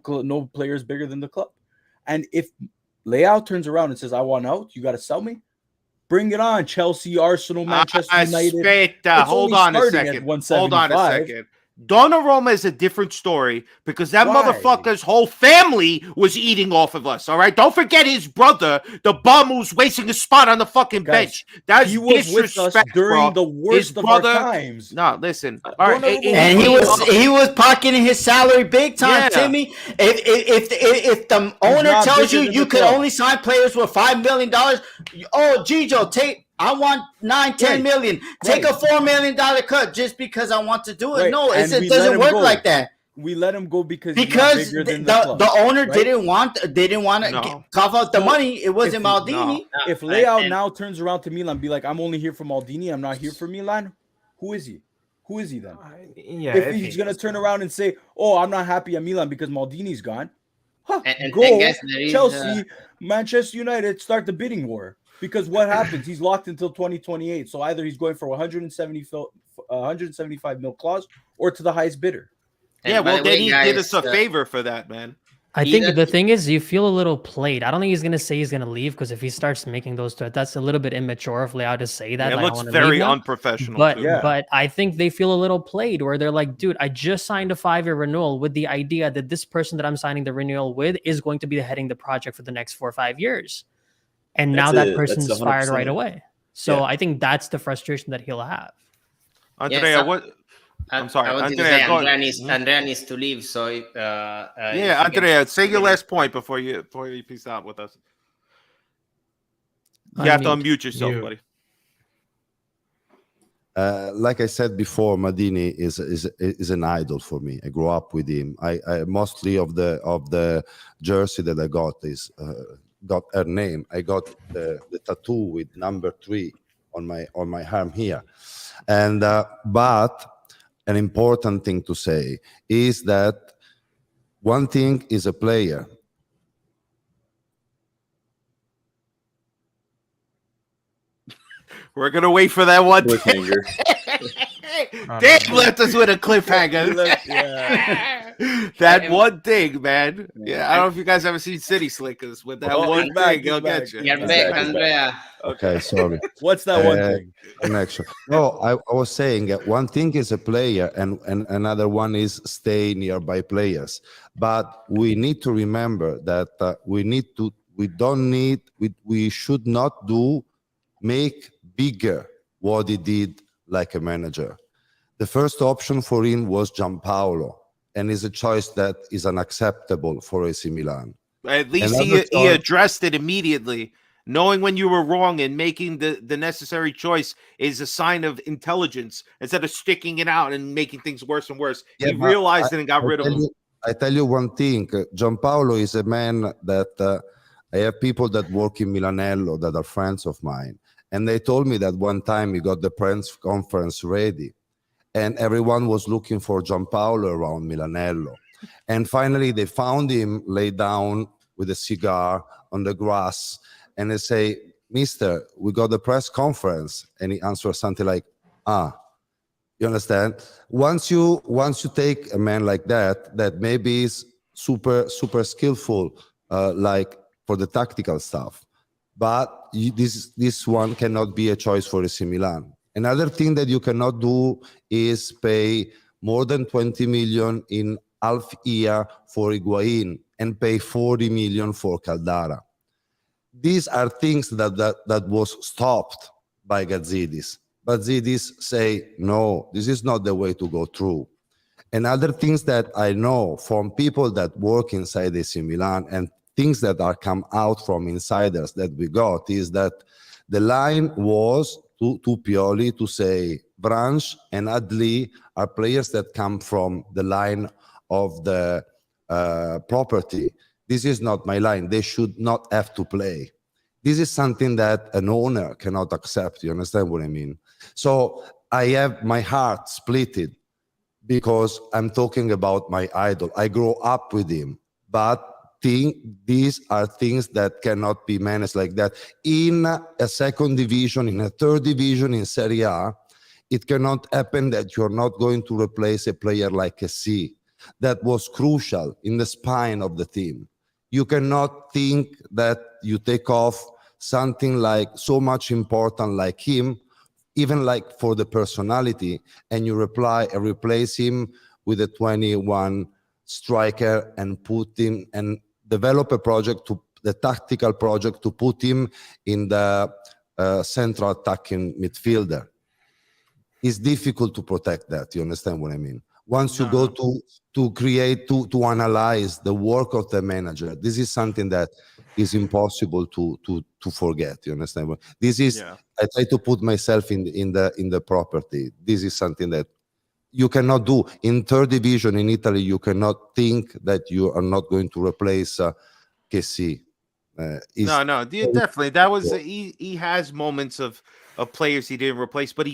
player is bigger than the club. And if Leao turns around and says, I want out, you got to sell me? Bring it on. Chelsea, Arsenal, Manchester United. Hold on a second. Donnarumma is a different story because that motherfucker's whole family was eating off of us. All right, don't forget his brother, the bum who's wasting his spot on the fucking bench. That's he was with us disrespect, during bro. the worst His of brother, our times. No, listen. All right, And he was pocketing his salary big time, Yeah. Timmy. If the owner not tells bigger you than you the could club. only sign players with $5 million, oh Gijo, I want 10 million. Take a $4 million cut just because I want to do it. Right, No, and it we let doesn't him work go. like that. We let him go because he's not bigger than the club, the owner right? didn't want to cough out the money. It wasn't Maldini. If Leao now turns around to Milan and be like, I'm only here for Maldini, I'm not here for Milan, who is he? Who is he then? Yeah, if he's going to turn around and say, oh, I'm not happy at Milan because Maldini's gone, go guys, there is, Chelsea, Manchester United, start the bidding war. Because what happens? He's locked until 2028. So either he's going for 175 mil clause or to the highest bidder. Yeah, well, then he did us a favor for that, man. I think the thing is, you feel a little played. I don't think he's going to say he's going to leave because if he starts making those threats, that's a little bit immature of Leao to say that. Yeah, it like, looks I wanna very leave now. unprofessional. But too. but I think they feel a little played where they're like, dude, I just signed a 5-year renewal with the idea that this person that I'm signing the renewal with is going to be heading the project for the next 4 or 5 years. And now that person's fired right away. So I think that's the frustration that he'll have. Andrea, I'm sorry. Andrea needs to leave. So Andrea, say your last point before you peace out with us. You have to unmute yourself, buddy. Like I said before, Maldini is an idol for me. I grew up with him. I mostly of the jersey that I got is got her name. I got the tattoo with number 3 on my arm here, and but an important thing to say is that one thing is a player. We're gonna wait for that one cliffhanger. Dave left us with a cliffhanger. That one thing, man. Yeah, I don't know if you guys ever seen City Slickers with that one thing. He'll get you. You're back, Andrea. Okay, sorry. What's that one thing? Connection. No, I was saying one thing is a player, and another one is stay nearby players. But we need to remember that we should not make bigger what he did like a manager. The first option for him was Gianpaolo, and is a choice that is unacceptable for AC Milan. At least he addressed it immediately. Knowing when you were wrong and making the necessary choice is a sign of intelligence instead of sticking it out and making things worse and worse. He realized it and got rid of him. I tell you one thing, Gianpaolo is a man that I have people that work in Milanello that are friends of mine. And they told me that one time he got the press conference ready and everyone was looking for Gianpaolo around Milanello. And finally they found him laid down with a cigar on the grass. And they say, Mister, we got the press conference. And he answers something like, you understand? Once you take a man like that maybe is super skillful, like for the tactical stuff. But this one cannot be a choice for AC Milan. Another thing that you cannot do is pay more than 20 million in half year for Higuain and pay 40 million for Caldara. These are things that was stopped by Gazidis. But Gazidis say, no, this is not the way to go through. And other things that I know from people that work inside AC Milan and things that are come out from insiders that we got is that the line was to Pioli to say Branch and Adli are players that come from the line of the property. This is not my line. They should not have to play. This is something that an owner cannot accept. You understand what I mean? So I have my heart splitted because I'm talking about my idol. I grew up with him, but these are things that cannot be managed like that. In a second division, in a third division, in Serie A, it cannot happen that you're not going to replace a player like Kessie. That was crucial in the spine of the team. You cannot think that you take off something like so much important like him even like for the personality, and you replace him with a 21 striker and put him and develop a project the tactical project to put him in the central attacking midfielder. It's difficult to protect that. You understand what I mean? Once you go to create, to analyze the work of the manager, this is something that is impossible to forget. You understand? This is, I try to put myself in the property. This is something that you cannot do in third division in Italy. You cannot think that you are not going to replace Kessie. No, definitely. That was he has moments of players he didn't replace, but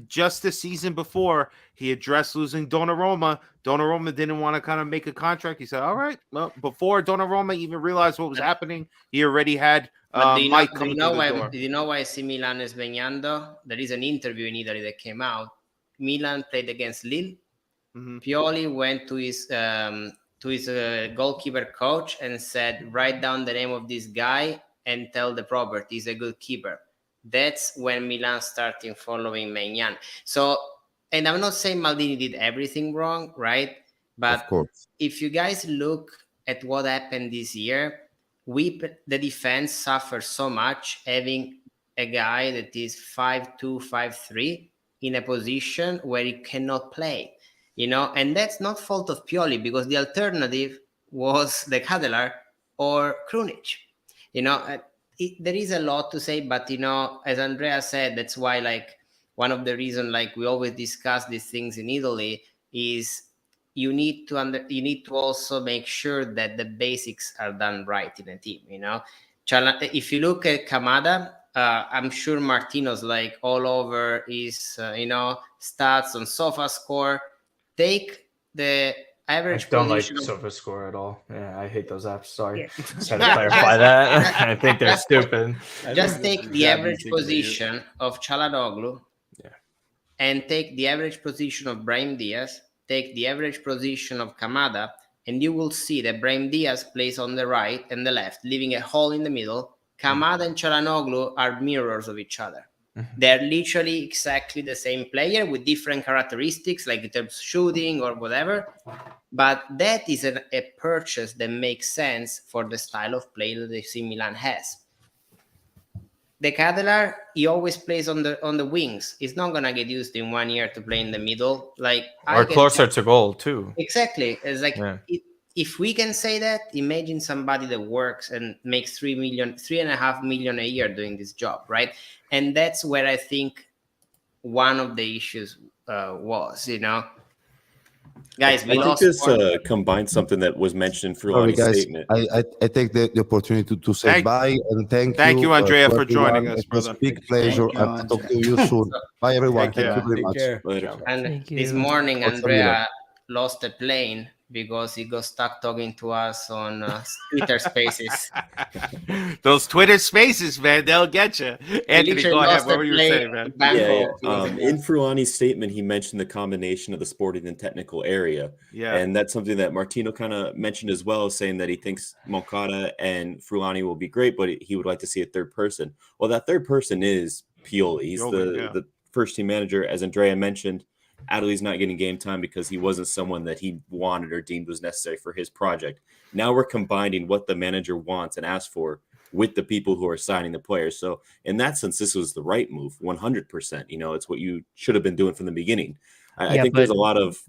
just the season before he addressed losing Donnarumma. Donnarumma didn't want to kind of make a contract. He said, "All right." Well, before Donnarumma even realized what was happening, he already had Mike coming through the door. Do you know why AC Milan is sbagliando? There is an interview in Italy that came out. Milan played against Lille. Pioli went to his goalkeeper coach and said, "Write down the name of this guy and tell the property he's a good keeper." That's when Milan started following Maignan. So, and I'm not saying Maldini did everything wrong, right? But if you guys look at what happened this year, the defense suffers so much having a guy that is 5'2", 5'3" in a position where he cannot play, and that's not fault of Pioli, because the alternative was the Cadelar or Krunic. There is a lot to say, but as Andrea said, that's why one of the reasons we always discuss these things in Italy is you need to also make sure that the basics are done right in a team. If you look at Kamada, I'm sure Martino's all over his stats on SofaScore. Take the average. I don't like SofaScore at all. Yeah, I hate those apps. Sorry. Just had to clarify that. I think they're stupid. Just take the average position of Çalhanoğlu, and take the average position of Brahim Diaz, take the average position of Kamada, and you will see that Brahim Diaz plays on the right and the left, leaving a hole in the middle. Kamada and Çalhanoğlu are mirrors of each other. They're literally exactly the same player with different characteristics, like in terms of shooting or whatever. But that is a purchase that makes sense for the style of play that AC Milan has. The Cadelar, he always plays on the wings. He's not gonna get used in 1 year to play in the middle, or closer to goal too. Exactly. It's if we can say that, imagine somebody that works and makes 3.5 million a year doing this job, right? And that's where I think one of the issues was, Guys, I think this combines something that was mentioned in Fruani's statement. I take the opportunity to say bye and thank you, Andrea, for joining us, brother. It's a big pleasure. I'll talk to you soon. Bye, everyone. Thank you very much. Later. And this morning, Andrea lost a plane because he got stuck talking to us on Twitter Spaces. Those Twitter Spaces, man, they'll get you. Anthony, go ahead. What were you saying, man? In Fruani's statement, he mentioned the combination of the sporting and technical area. Yeah. And that's something that Martino kind of mentioned as well, saying that he thinks Moncada and Fruani will be great, but he would like to see a third person. Well, that third person is Pioli. He's the first team manager, as Andrea mentioned. Adely's not getting game time because he wasn't someone that he wanted or deemed was necessary for his project. Now we're combining what the manager wants and asks for with the people who are signing the players. So in that sense, this was the right move, 100%. It's what you should have been doing from the beginning. I think there's a lot of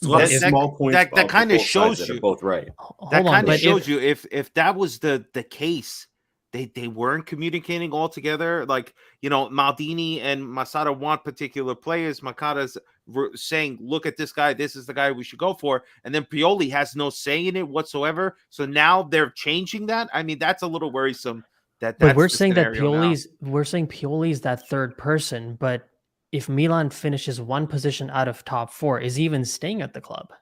small points that kind of shows you both right. That kind of shows you if that was the case. They weren't communicating all together. Maldini and Masada want particular players. Makata's saying, look at this guy. This is the guy we should go for. And then Pioli has no say in it whatsoever. So now they're changing that. I mean, that's a little worrisome. But we're saying that Pioli's that third person. But if Milan finishes one position out of top 4, is he even staying at the club?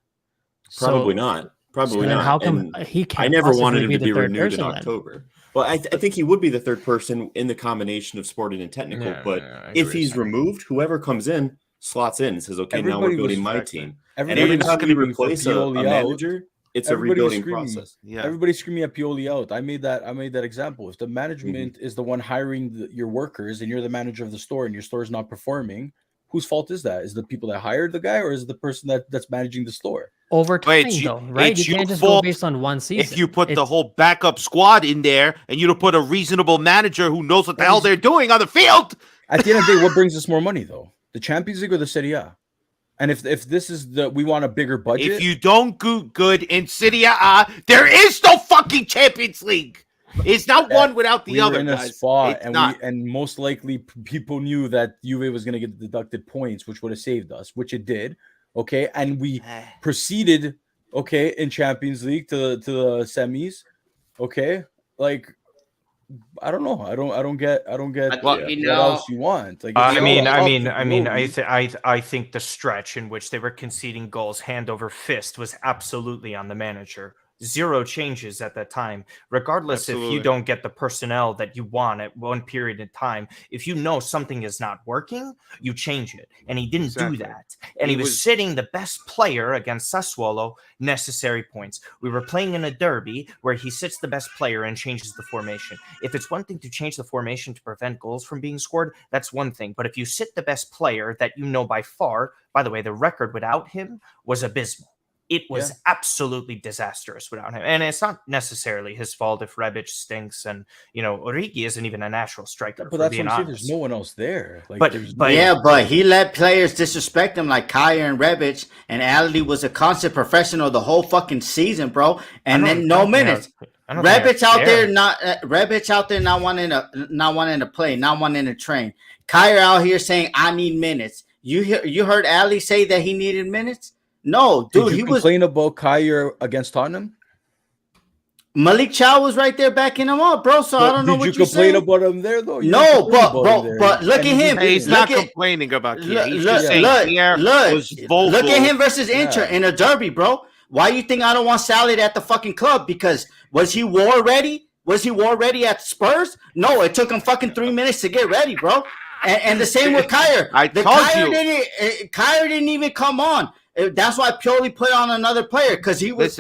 Probably not. Probably not. How come he can't? I never wanted him to be renewed in October. Well, I think he would be the third person in the combination of sporting and technical. But if he's removed, whoever comes in slots in and says, "Okay, now we're building my team." And every time you replace a manager, It's a rebuilding process. Yeah, everybody's screaming at Pioli out. I made that example. If the management is the one hiring your workers and you're the manager of the store and your store is not performing, whose fault is that? Is the people that hired the guy, or is the person that's managing the store? Over time, though, right? You can't just go based on one season. If you put the whole backup squad in there and you don't put a reasonable manager who knows what the hell they're doing on the field. At the end of the day, what brings us more money, though? The Champions League or the Serie A? And if this is we want a bigger budget. If you don't do good in Serie A, there is no fucking Champions League. It's not one without the other. In a guys. spot, It's and most likely people knew that Juve was going to get deducted points, which would have saved us, which it did. Okay, and we proceeded. Okay, in Champions League to the semis. Okay, like. I don't know. I don't get what else you want. Like, I think the stretch in which they were conceding goals hand over fist was absolutely on the manager. Zero changes at that time, regardless if you don't get the personnel that you want at one period in time. If you know something is not working, you change it. And he didn't do that. And he was sitting the best player against Sassuolo, necessary points. We were playing in a derby where he sits the best player and changes the formation. If it's one thing to change the formation to prevent goals from being scored, that's one thing. But if you sit the best player that you know by far, by the way, the record without him was abysmal. It was absolutely disastrous without him. And it's not necessarily his fault if Rebic stinks and, Origi isn't even a natural striker. But that's what I'm saying. There's no one else there. But he let players disrespect him like Kaya and Rebic, and Ali was a constant professional the whole fucking season, bro. And then no minutes. Rebic out there not wanting to play, not wanting to train. Kaya out here saying, I need minutes. You heard Ali say that he needed minutes? No, dude, he was complain about Kyer against Tottenham. Malik Chow was right there backing him up, bro. So I don't know what you're saying. Did you complain about him there, though? No, but look at him. He's not complaining about Kyer. Look at him versus Inter in a derby, bro. Why you think I don't want Salad at the fucking club? Because was he war ready? Was he war ready at Spurs? No, it took him fucking 3 minutes to get ready, bro. And the same with Kyer. Kyer didn't even come on. That's why Pioli put on another player, because he was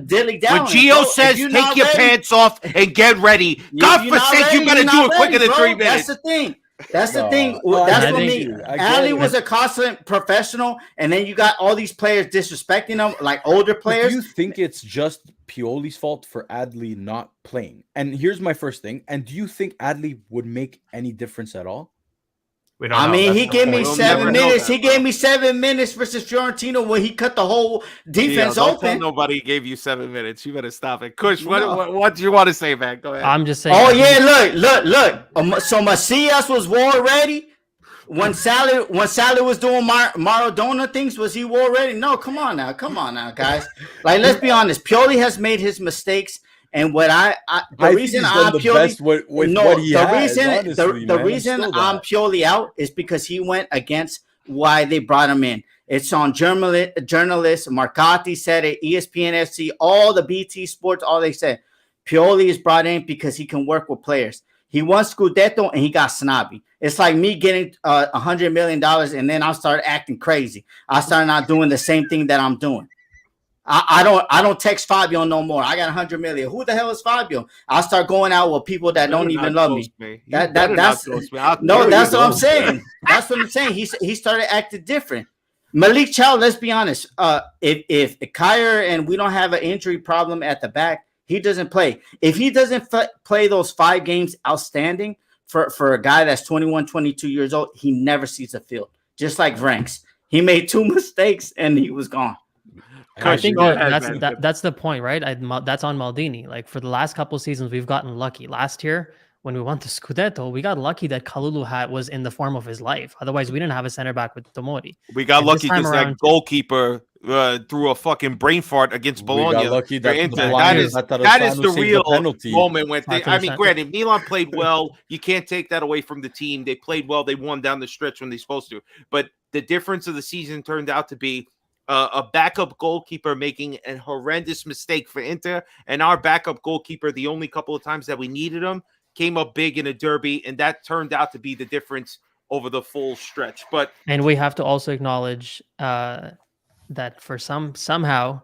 dilly down. When Gio says take your pants off and get ready, God forsake you better do it quicker than 3 minutes. That's the thing. That's the thing. That's what me. Ali was a constant professional, and then you got all these players disrespecting him, like older players. Do you think it's just Pioli's fault for Adli not playing? And here's my first thing. And do you think Adli would make any difference at all? He gave me 7 minutes. He gave me 7 minutes versus Fiorentina when he cut the whole defense open. Nobody gave you 7 minutes. You better stop it. Kush, what do you want to say, man? Go ahead. I'm just saying. Oh, yeah, look. So Macias was war ready. When Sally was doing Maradona things, was he war ready? No, come on now, guys. Like, let's be honest. Pioli has made his mistakes. And what the reason I'm Pioli out is because he went against why they brought him in. It's on journalists. Marcotti said it, ESPN FC, all the BT Sports, all they said. Pioli is brought in because he can work with players. He won Scudetto and he got snobby. It's like me getting $100 million and then I start acting crazy. I start not doing the same thing that I'm doing. I don't text Fabio no more. I got 100 million. Who the hell is Fabio? I'll start going out with people that don't even love me. That's what I'm saying. That's what I'm saying. He started acting different. Malik Chow, let's be honest. If Kyer and we don't have an injury problem at the back, he doesn't play. If he doesn't play those 5 games outstanding for a guy that's 21, 22 years old, he never sees the field. Just like Vranks. He made 2 mistakes and he was gone. I think that's the point, right? That's on Maldini. Like, for the last couple of seasons, we've gotten lucky. Last year, when we won the Scudetto, we got lucky that Kalulu was in the form of his life. Otherwise, we didn't have a center back with Tomori. We got lucky because that goalkeeper threw a fucking brain fart against Bologna. We got lucky that is the real moment when granted, Milan played well. You can't take that away from the team. They played well. They won down the stretch when they're supposed to. But the difference of the season turned out to be a backup goalkeeper making a horrendous mistake for Inter, and our backup goalkeeper, the only couple of times that we needed him, came up big in a derby, and that turned out to be the difference over the full stretch. But we have to also acknowledge that for somehow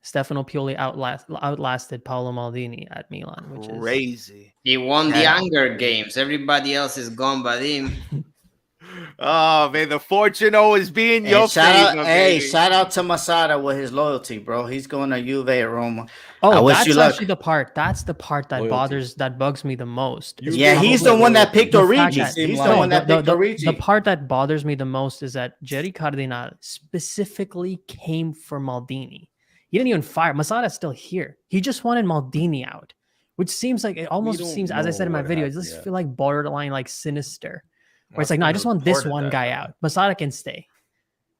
Stefano Pioli outlasted Paolo Maldini at Milan, which is crazy. He won the Hunger Games. Everybody else is gone but him. Oh man, the fortune always be in your shout favor, out, hey, baby. shout out to Masada with his loyalty, bro. He's going to Juve at Roma. Oh, I wish that's you luck. actually the part. That's the part that bugs me the most. Yeah, he's the one that picked Origi. He's the one that picked the Origi. part that bothers me the most is that Jerry Cardinale specifically came for Maldini. He didn't even fire. Masada's still here. He just wanted Maldini out, which seems like, it almost seems, as I said in my video, it just feel like borderline like sinister. Where it's like, no, I just want this one guy out. Masada can stay.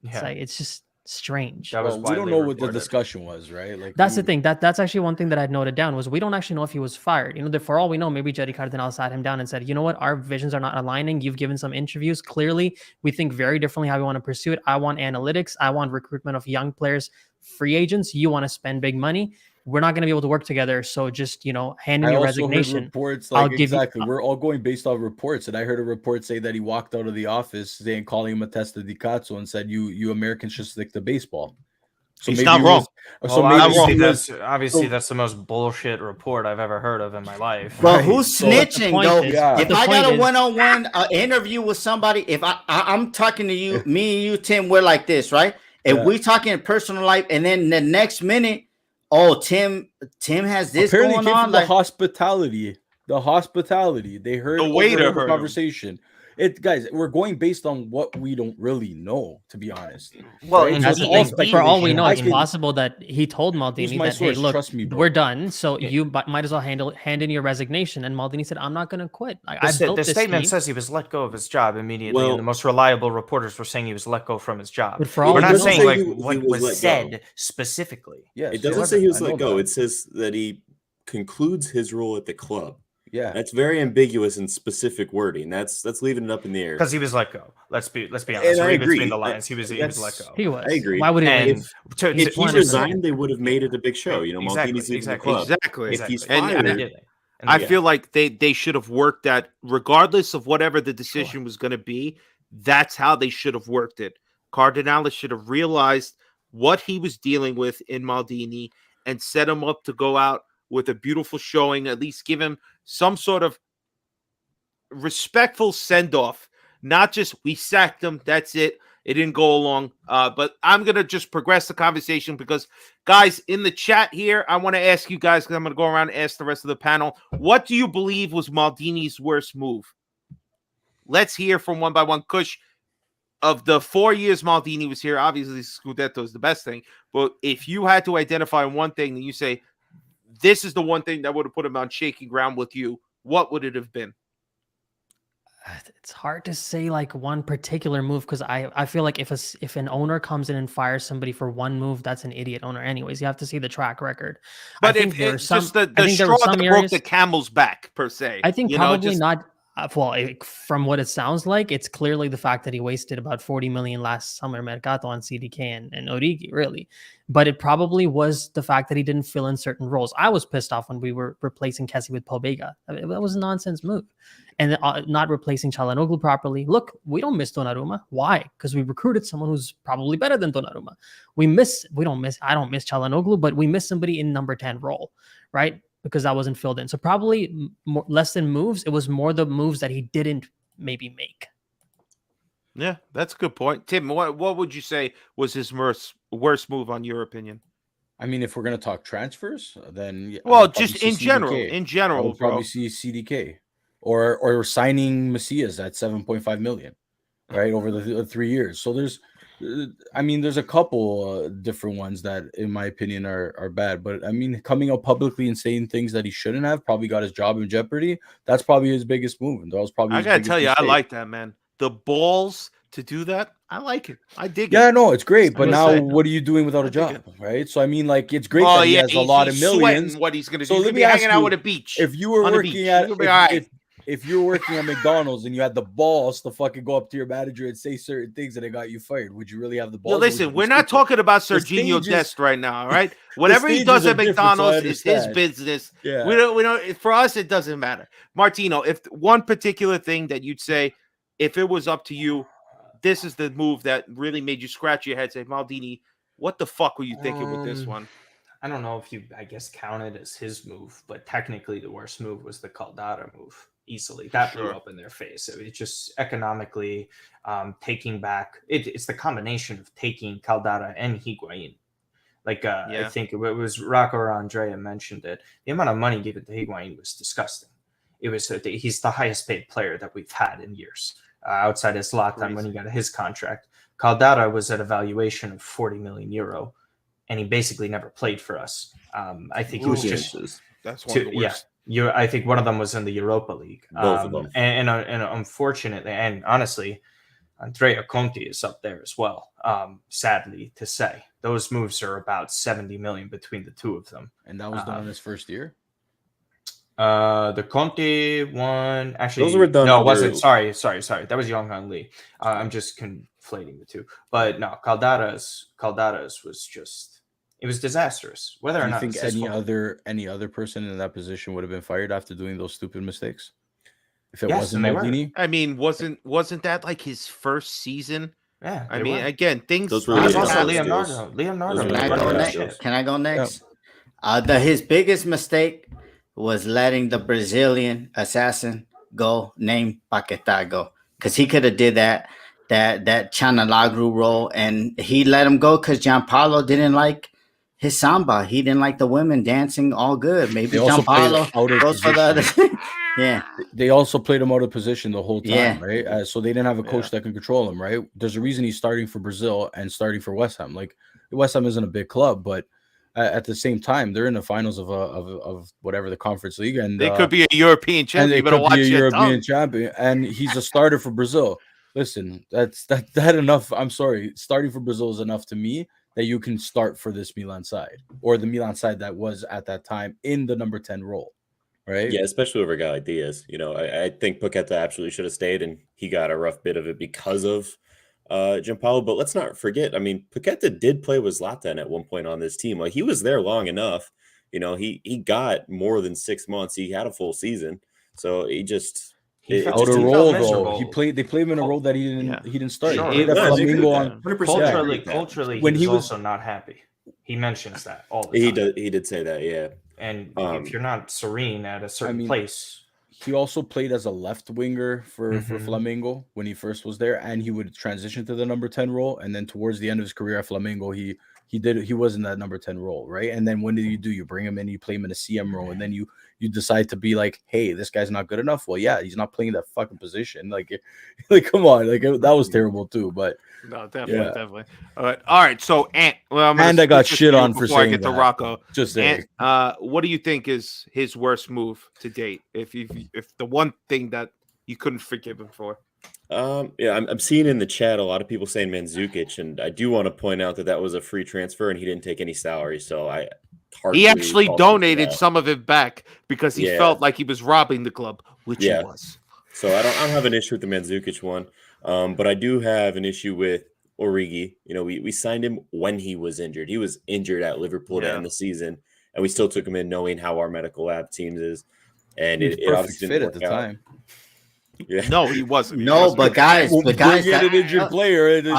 It's like, it's just strange. We don't know what the discussion was, right? Like that's the thing. That's actually one thing that I noted down was we don't actually know if he was fired. You know, for all we know, maybe Jerry Cardinale sat him down and said, you know what, our visions are not aligning. You've given some interviews. Clearly, we think very differently how we want to pursue it. I want analytics. I want recruitment of young players, free agents. You want to spend big money. We're not going to be able to work together. So just, hand in your resignation. Reports like, exactly. We're all going based off reports. And I heard a report say that he walked out of the office calling him a testa di cazzo and said, you Americans should stick to baseball. So he's not wrong. Obviously, that's the most bullshit report I've ever heard of in my life. But who's snitching though? If I got a one-on-one interview with somebody, if I'm talking to you, me and you, Tim, we're like this, right? If we talking in personal life, and then the next minute, oh, Tim has this apparently going on. The hospitality. They heard the waiter the conversation. Guys, we're going based on what we don't really know, to be honest. Well, right? That's for all we know, it's possible that he told Maldini that, hey, look, we're done, so you might as well hand in your resignation. And Maldini said, I'm not going to quit. The statement says he was let go of his job immediately, and the most reliable reporters were saying he was let go from his job. We're not saying like what was said specifically. Yeah, it doesn't say he was let go. It says that he concludes his role at the club. Yeah, that's very ambiguous and specific wording. That's leaving it up in the air. Because he was let go. Let's be honest. Read between the lines. He was let go. He was. I agree. Why would he? If he resigned, they would have made it a big show. Maldini's leaving the club. Exactly. If he's fired, I feel like they should have worked that, regardless of whatever the decision was going to be. That's how they should have worked it. Cardinale should have realized what he was dealing with in Maldini and set him up to go out with a beautiful showing, at least give him some sort of respectful send-off. Not just, we sacked him, that's it. It didn't go along. But I'm going to just progress the conversation because, guys, in the chat here, I want to ask you guys, because I'm going to go around and ask the rest of the panel, what do you believe was Maldini's worst move? Let's hear from one by one. Kush, of the 4 years Maldini was here, obviously Scudetto is the best thing. But if you had to identify one thing that you say, this is the one thing that would have put him on shaky ground with you, what would it have been? It's hard to say like one particular move because I feel like if an owner comes in and fires somebody for one move, that's an idiot owner. Anyways, you have to see the track record. But if it's just the straw that broke the camel's back per se. I think probably not. From what it sounds like, it's clearly the fact that he wasted about 40 million last summer mercato on CDK and Origi, really. But it probably was the fact that he didn't fill in certain roles. I was pissed off when we were replacing Kessie with Pobega. That was a nonsense move. And not replacing Çalhanoğlu properly. Look, we don't miss Donnarumma. Why? Because we recruited someone who's probably better than Donnarumma. I don't miss Çalhanoğlu, but we miss somebody in number 10 role, right? Because that wasn't filled in. So probably less than moves. It was more the moves that he didn't maybe make. Yeah, that's a good point. Tim, what would you say was his worst move on your opinion? I mean, if we're going to talk transfers, then... Well, just in general. In general, I would probably see CDK. Or signing Macias at 7.5 million, right, over the 3 years. So there's a couple different ones that, in my opinion, are bad. But I mean, coming out publicly and saying things that he shouldn't have, probably got his job in jeopardy. That's probably his biggest move. And that was probably. I gotta tell you, I like that, man. The balls to do that, I like it. I dig it. Yeah, no, it's great. But now, what are you doing without a job, right? So I mean, like, it's great that he has a lot of millions. What he's gonna do? So let me hanging out with a beach. If you were working if you were working at McDonald's and you had the balls to fucking go up to your manager and say certain things and it got you fired, would you really have the balls? Well, listen, we're not talking about Serginho Dest right now, all right? Whatever he does at McDonald's is his business. Yeah. We don't. For us, it doesn't matter. Martino, if one particular thing that you'd say, if it was up to you, this is the move that really made you scratch your head, say, Maldini, what the fuck were you thinking with this one? I don't know if you, I guess, counted as his move, but technically the worst move was the Caldara move. Easily, that blew up in their face. It's just economically taking back. It's the combination of taking Caldara and Higuain. Like I think it was Rocco or Andrea mentioned it. The amount of money given to Higuain was disgusting. It was he's the highest paid player that we've had in years, outside of Zlatan when he got his contract. Caldara was at a valuation of 40 million euro, and he basically never played for us. I think he was just that's one of the worst. Yeah, I think one of them was in the Europa League. Both of them, and unfortunately, and honestly, Andrea Conti is up there as well. Sadly to say, those moves are about 70 million between the two of them, and that was done in his first year. The Conte one, actually, those were done. No, it wasn't. Sorry. That was Yonghwan Lee. I'm just conflating the two. But no, Caldara's was just, it was disastrous. Whether or not you think any other person in that position would have been fired after doing those stupid mistakes? If it wasn't Maldini? I mean, wasn't that like his first season? Yeah. I mean, again, things. Those were also Leonardo. Can I go next? His biggest mistake was letting the Brazilian assassin go, named Paquetá, go, because he could have did that Chanalagru role, and he let him go because Gianpaolo didn't like his samba. He didn't like the women dancing all good. Maybe Gianpaolo goes for the other. Yeah, they also played him out of position the whole time, right? So they didn't have a coach that can control him, right? There's a reason he's starting for Brazil and starting for West Ham. Like, West Ham isn't a big club, but at the same time, they're in the finals of whatever the Conference League, and they could be a European champion. And they could be a European champion, and he's a starter for Brazil. Listen, that's enough. I'm sorry, starting for Brazil is enough to me that you can start for this Milan side, or the Milan side that was at that time in the number 10 role, right? Yeah, especially over a guy like Diaz. You know, I think Paquetá absolutely should have stayed, and he got a rough bit of it because of Gianpaolo. But let's not forget, I mean, Paquetá did play with Zlatan at one point on this team. Like, he was there long enough. You know, he got more than 6 months. He had a full season, so he just. They played him in a role that he didn't start. Sure. He played at Flamingo on culturally when he was also not happy. He mentions that all the time. He did say that, yeah. And if you're not serene at a certain place. He also played as a left winger for Flamengo when he first was there, and he would transition to the number 10 role. And then towards the end of his career at Flamengo, he was in that number 10 role, right? And then when did you do? You bring him in, you play him in a CM role, and then you decide to be like, hey, this guy's not good enough. Well, yeah, he's not playing that fucking position. Like come on, that was terrible too. But no, definitely. All right. So, I got shit on for saying I get that. to Rocco. Just saying. What do you think is his worst move to date? If the one thing that you couldn't forgive him for. I'm seeing in the chat a lot of people saying Mandzukic, and I do want to point out that was a free transfer and he didn't take any salary. So he actually donated some of it back because he felt like he was robbing the club, which he was. So I don't have an issue with the Mandzukic one, but I do have an issue with Origi. You know, we signed him when he was injured. He was injured at Liverpool to end the season, and we still took him in knowing how our medical lab teams is, and it obviously didn't work at the time. Yeah. No, he wasn't. But guys, an injured player. If you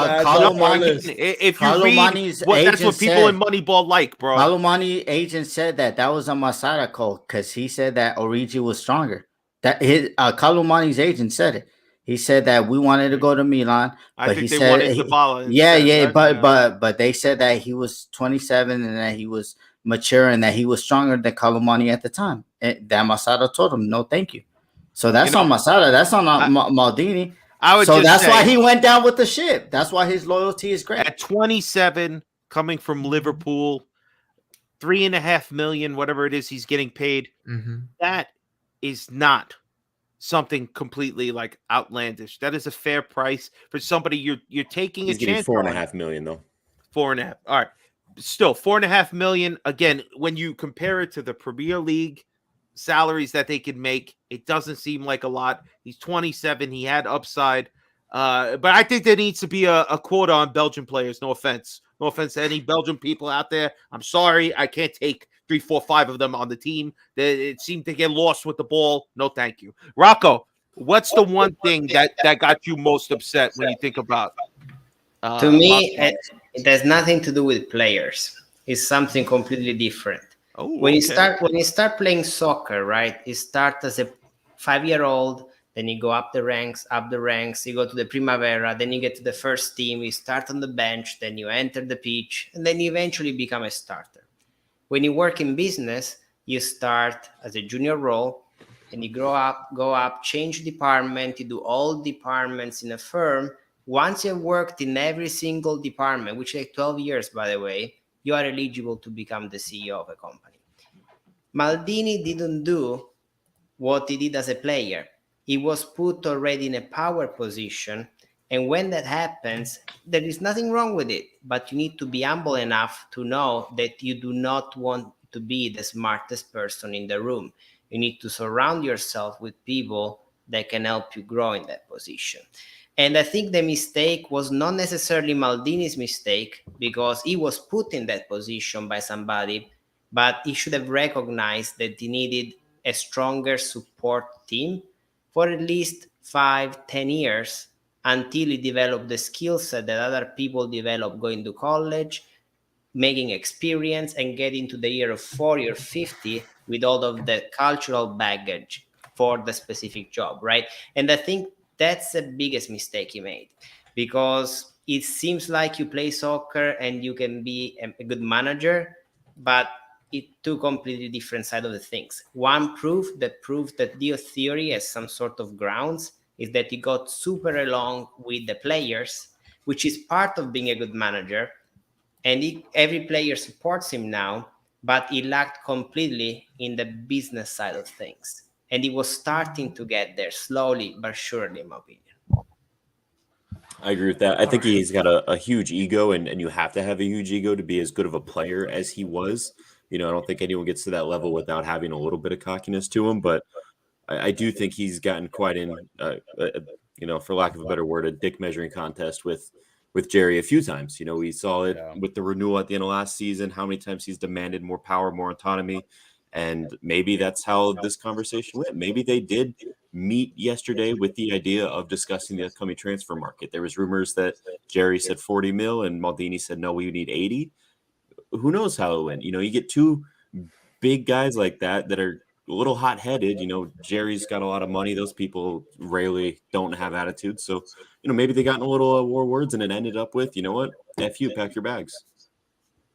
read, that's what people in Moneyball like, bro. Palomani's agent said that was a Masada call because he said that Origi was stronger. That his Palomani's agent said it. He said that we wanted to go to Milan, but he said wanted Zabala. But they said that he was 27 and that he was mature and that he was stronger than Palomani at the time. And that Masada told him, no, thank you. So that's on Masada. That's on Maldini. That's why he went down with the ship. That's why his loyalty is great. At 27, coming from Liverpool, $3.5 million, whatever it is he's getting paid. That is not something completely like outlandish. That is a fair price for somebody you're taking he's a chance. Getting $4.5 million though. 4.5. All right. Still $4.5 million. Again, when you compare it to the Premier League salaries that they can make, it doesn't seem like a lot. He's 27. He had upside. But I think there needs to be a quota on Belgian players. No offense to any Belgian people out there. I'm sorry. I can't take 3, 4, 5 of them on the team. It seemed to get lost with the ball. No, thank you. Rocco, what's the one thing that got you most upset when you think about to me, it has nothing to do with players. is something completely different. Oh, when you okay. start playing soccer, right? You start as a 5-year-old, then you go up the ranks, you go to the Primavera, then you get to the first team, you start on the bench, then you enter the pitch, and then you eventually become a starter. When you work in business, you start as a junior role, and you go up, change department, you do all departments in a firm. Once you've worked in every single department, which takes 12 years, by the way, you are eligible to become the CEO of a company. Maldini didn't do what he did as a player. He was put already in a power position, and when that happens, there is nothing wrong with it, but you need to be humble enough to know that you do not want to be the smartest person in the room. You need to surround yourself with people that can help you grow in that position. And I think the mistake was not necessarily Maldini's mistake, because he was put in that position by somebody, but he should have recognized that he needed a stronger support team for at least 5-10 years until he developed the skill set that other people develop going to college, making experience, and getting to the year of 40 or 50 with all of the cultural baggage for the specific job, right? And I think that's the biggest mistake he made, because it seems like you play soccer and you can be a good manager, but it two completely different side of the things. One proof that the theory has some sort of grounds is that he got super along with the players, which is part of being a good manager, and every player supports him now, but he lacked completely in the business side of things, and he was starting to get there slowly but surely, in my opinion. I agree with that. I think he's got a huge ego, and you have to have a huge ego to be as good of a player as he was. I don't think anyone gets to that level without having a little bit of cockiness to him, but I do think he's gotten quite in, for lack of a better word, a dick measuring contest with Jerry a few times. We saw it with the renewal at the end of last season, how many times he's demanded more power, more autonomy. And maybe that's how this conversation went. Maybe they did meet yesterday with the idea of discussing the upcoming transfer market. There was rumors that Jerry said 40 mil and Maldini said, no, we need 80. Who knows how it went? You get two big guys like that are a little hot-headed. Jerry's got a lot of money. Those people rarely don't have attitude. So, maybe they got in a little war words and it ended up with, you know what? F you, pack your bags.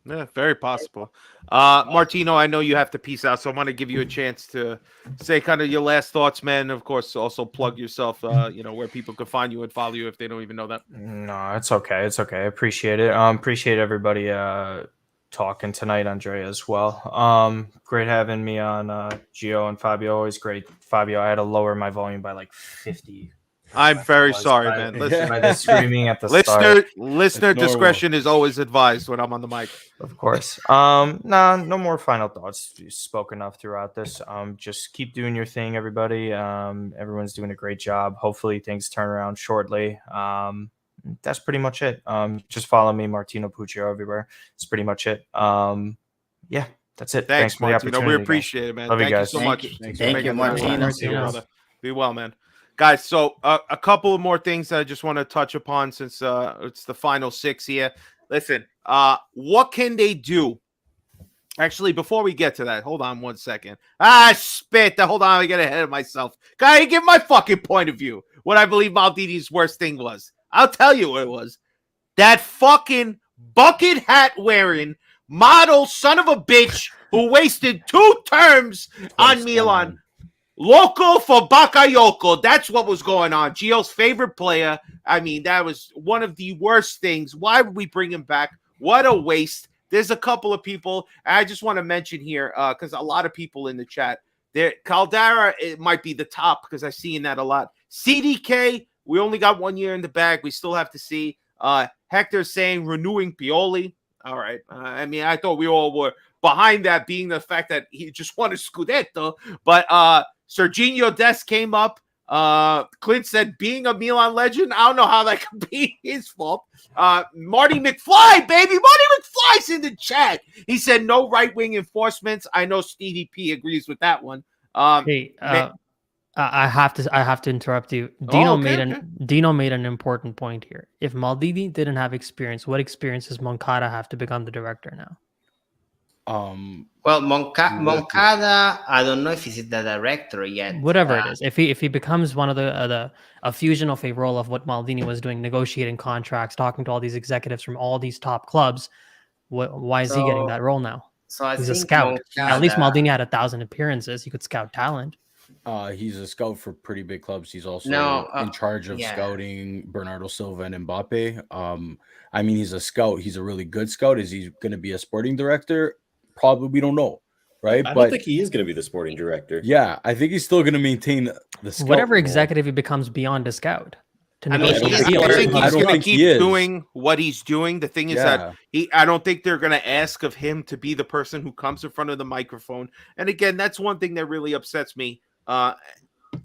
Yeah, very possible. Martino, I know you have to peace out, so I'm going to give you a chance to say kind of your last thoughts, man. Of course, also plug yourself, where people can find you and follow you if they don't even know that. No, it's okay. It's okay. I appreciate it. Appreciate everybody talking tonight, Andrea, as well. Great having me on, Gio and Fabio. Always great. Fabio, I had to lower my volume by like 50. I'm very sorry, man. Listen, by the screaming at the start. Listener discretion is always advised when I'm on the mic. Of course. No more final thoughts. You spoke enough throughout this. Just keep doing your thing, everybody. Everyone's doing a great job. Hopefully things turn around shortly. That's pretty much it. Just follow me, Martino Puccio, everywhere. It's pretty much it. Yeah, that's it. Thanks for the opportunity. We appreciate it, man. Love you guys. You so much. Thank you, Martino. Be well, man. Guys, so a couple of more things I just want to touch upon since it's the final 6 here. Listen, what can they do? Actually, before we get to that, hold on 1 second. Spit. Hold on, I get ahead of myself. Can I give my fucking point of view? What I believe Maldini's worst thing was. I'll tell you what it was. That fucking bucket hat wearing model son of a bitch who wasted 2 terms on Milan. Local for Bakayoko. That's what was going on. Gio's favorite player. I mean, that was one of the worst things. Why would we bring him back? What a waste. There's a couple of people I just want to mention here because a lot of people in the chat. Caldera, it might be the top because I've seen that a lot. CDK, we only got 1 year in the bag. We still have to see. Hector saying renewing Pioli. All right. I mean, I thought we all were behind that being the fact that he just won a Scudetto. But Serginho Dest came up. Clint said being a Milan legend, I don't know how that could be his fault. Marty McFly, baby. Marty McFly's in the chat. He said no right-wing enforcements. I know Stevie P agrees with that one. I have to interrupt you. Dino made an important point here. If Maldini didn't have experience, what experience does Moncada have to become the director now? Well, Moncada, I don't know if he's the director yet. Whatever it is, if he becomes one of a fusion of a role of what Maldini was doing, negotiating contracts, talking to all these executives from all these top clubs, why is he getting that role now? So I He's a think scout. At least Moncada- Maldini had 1,000 appearances. He could scout talent. He's a scout for pretty big clubs. He's also in charge of scouting Bernardo Silva and Mbappe. I mean, he's a scout. He's a really good scout. Is he going to be a sporting director? Probably, we don't know, right? I don't think he is going to be the sporting director. Yeah, I think he's still going to maintain the scout Whatever role. executive he becomes beyond a scout. I don't think he's going to keep doing what he's doing. The thing is that I don't think they're going to ask of him to be the person who comes in front of the microphone. And again, that's one thing that really upsets me. And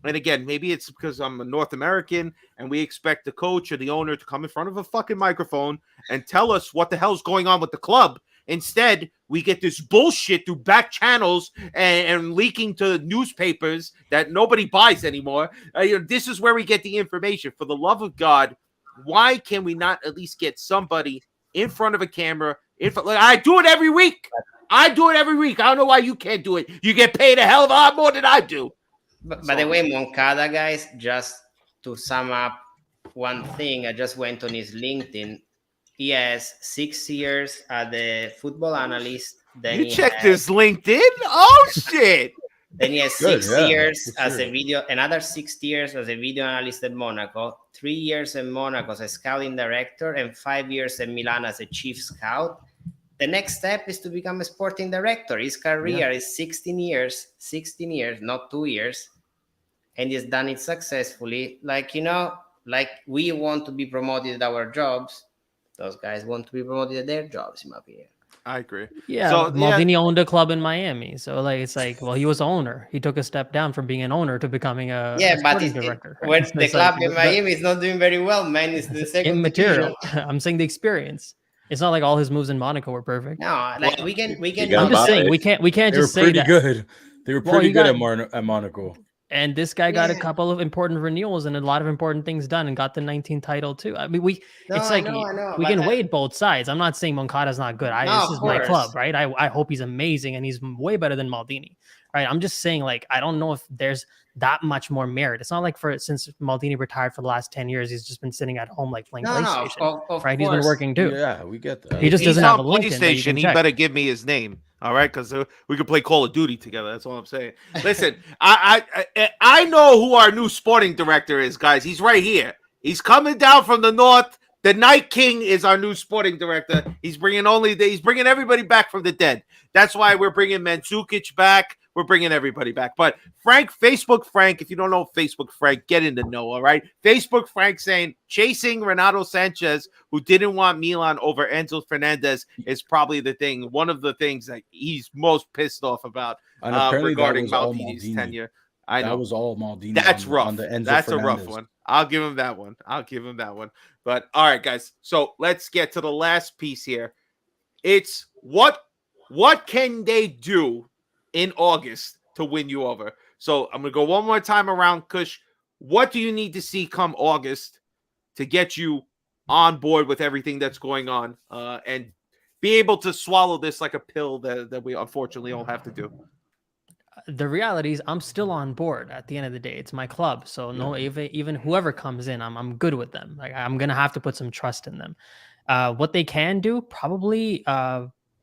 again, maybe it's because I'm a North American and we expect the coach or the owner to come in front of a fucking microphone and tell us what the hell's going on with the club. Instead, we get this bullshit through back channels and leaking to newspapers that nobody buys anymore. This is where we get the information. For the love of God, why can we not at least get somebody in front of a camera? I do it every week. I don't know why you can't do it. You get paid a hell of a lot more than I do. But by the way, Moncada, guys, just to sum up one thing, I just went on his LinkedIn. He has 6 years as a football analyst. Then you checked his LinkedIn? Oh, shit. Then he has 6 years as a video, another 6 years as a video analyst at Monaco, 3 years in Monaco as a scouting director, and 5 years in Milan as a chief scout. The next step is to become a sporting director. His career is 16 years, not 2 years. And he's done it successfully. Like we want to be promoted at our jobs. Those guys want to be promoted at their jobs, in my opinion. I agree. Yeah, so Maldini owned a club in Miami. So well, he was an owner. He took a step down from being an owner to becoming a sporting director. Right? The club in Miami is not doing very well, man. It's the second immaterial. I'm saying the experience. It's not like all his moves in Monaco were perfect. No, we can. I'm just saying we can't just say that. They were pretty good. They were pretty good at Monaco. And this guy got a couple of important renewals and a lot of important things done and got the 19th title too. I mean, we can weigh both sides. I'm not saying Moncada's not good. This is my club, right? I hope he's amazing and he's way better than Maldini, right? I'm just saying, I don't know if there's that much more merit. It's not like since Maldini retired for the last 10 years, he's just been sitting at home playing PlayStation, right? He's been working too. Yeah, we get that. He just doesn't have a PlayStation. He better give me his name. All right, because we could play Call of Duty together. That's all I'm saying. Listen, I know who our new sporting director is, guys. He's right here. He's coming down from the north. The Night King is our new sporting director. He's bringing everybody back from the dead. That's why we're bringing Mandzukic back. We're bringing everybody back. But Facebook Frank, if you don't know Facebook Frank, get in the know, all right? Facebook Frank saying chasing Renato Sanchez, who didn't want Milan over Enzo Fernandez, is probably one of the things that he's most pissed off about regarding Maldini's tenure. I know. That was all Maldini. That's rough. On the Enzo That's Fernandez. a rough one. I'll give him that one. But all right, guys. So let's get to the last piece here. It's what can they do in August to win you over? So I'm going to go one more time around, Kush. What do you need to see come August to get you on board with everything that's going on and be able to swallow this like a pill that we unfortunately all have to do? The reality is I'm still on board at the end of the day. It's my club. So no, even whoever comes in, I'm good with them. I'm going to have to put some trust in them. What they can do, probably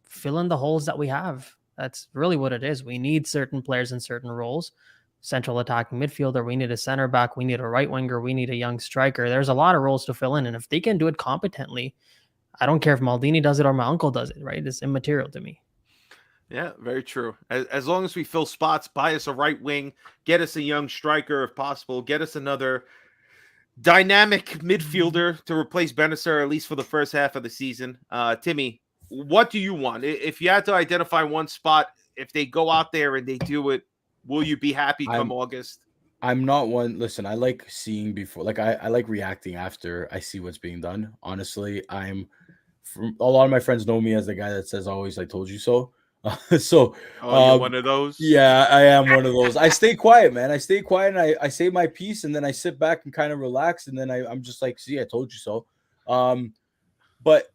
fill in the holes that we have. That's really what it is. We need certain players in certain roles. Central attacking midfielder. We need a center back. We need a right winger. We need a young striker. There's a lot of roles to fill in. And if they can do it competently, I don't care if Maldini does it or my uncle does it, right? It's immaterial to me. Yeah, very true. As long as we fill spots, buy us a right wing, get us a young striker if possible, get us another dynamic midfielder to replace Benacer, at least for the first half of the season. Timmy, what do you want? If you had to identify one spot, if they go out there and they do it, will you be happy come August? I'm not one. Listen, I like seeing before. I like reacting after I see what's being done. Honestly, a lot of my friends know me as the guy that says always, "I told you so." You're one of those? Yeah, I am one of those. I stay quiet, man. I stay quiet and I say my piece and then I sit back and kind of relax and then I'm just like, see, I told you so. But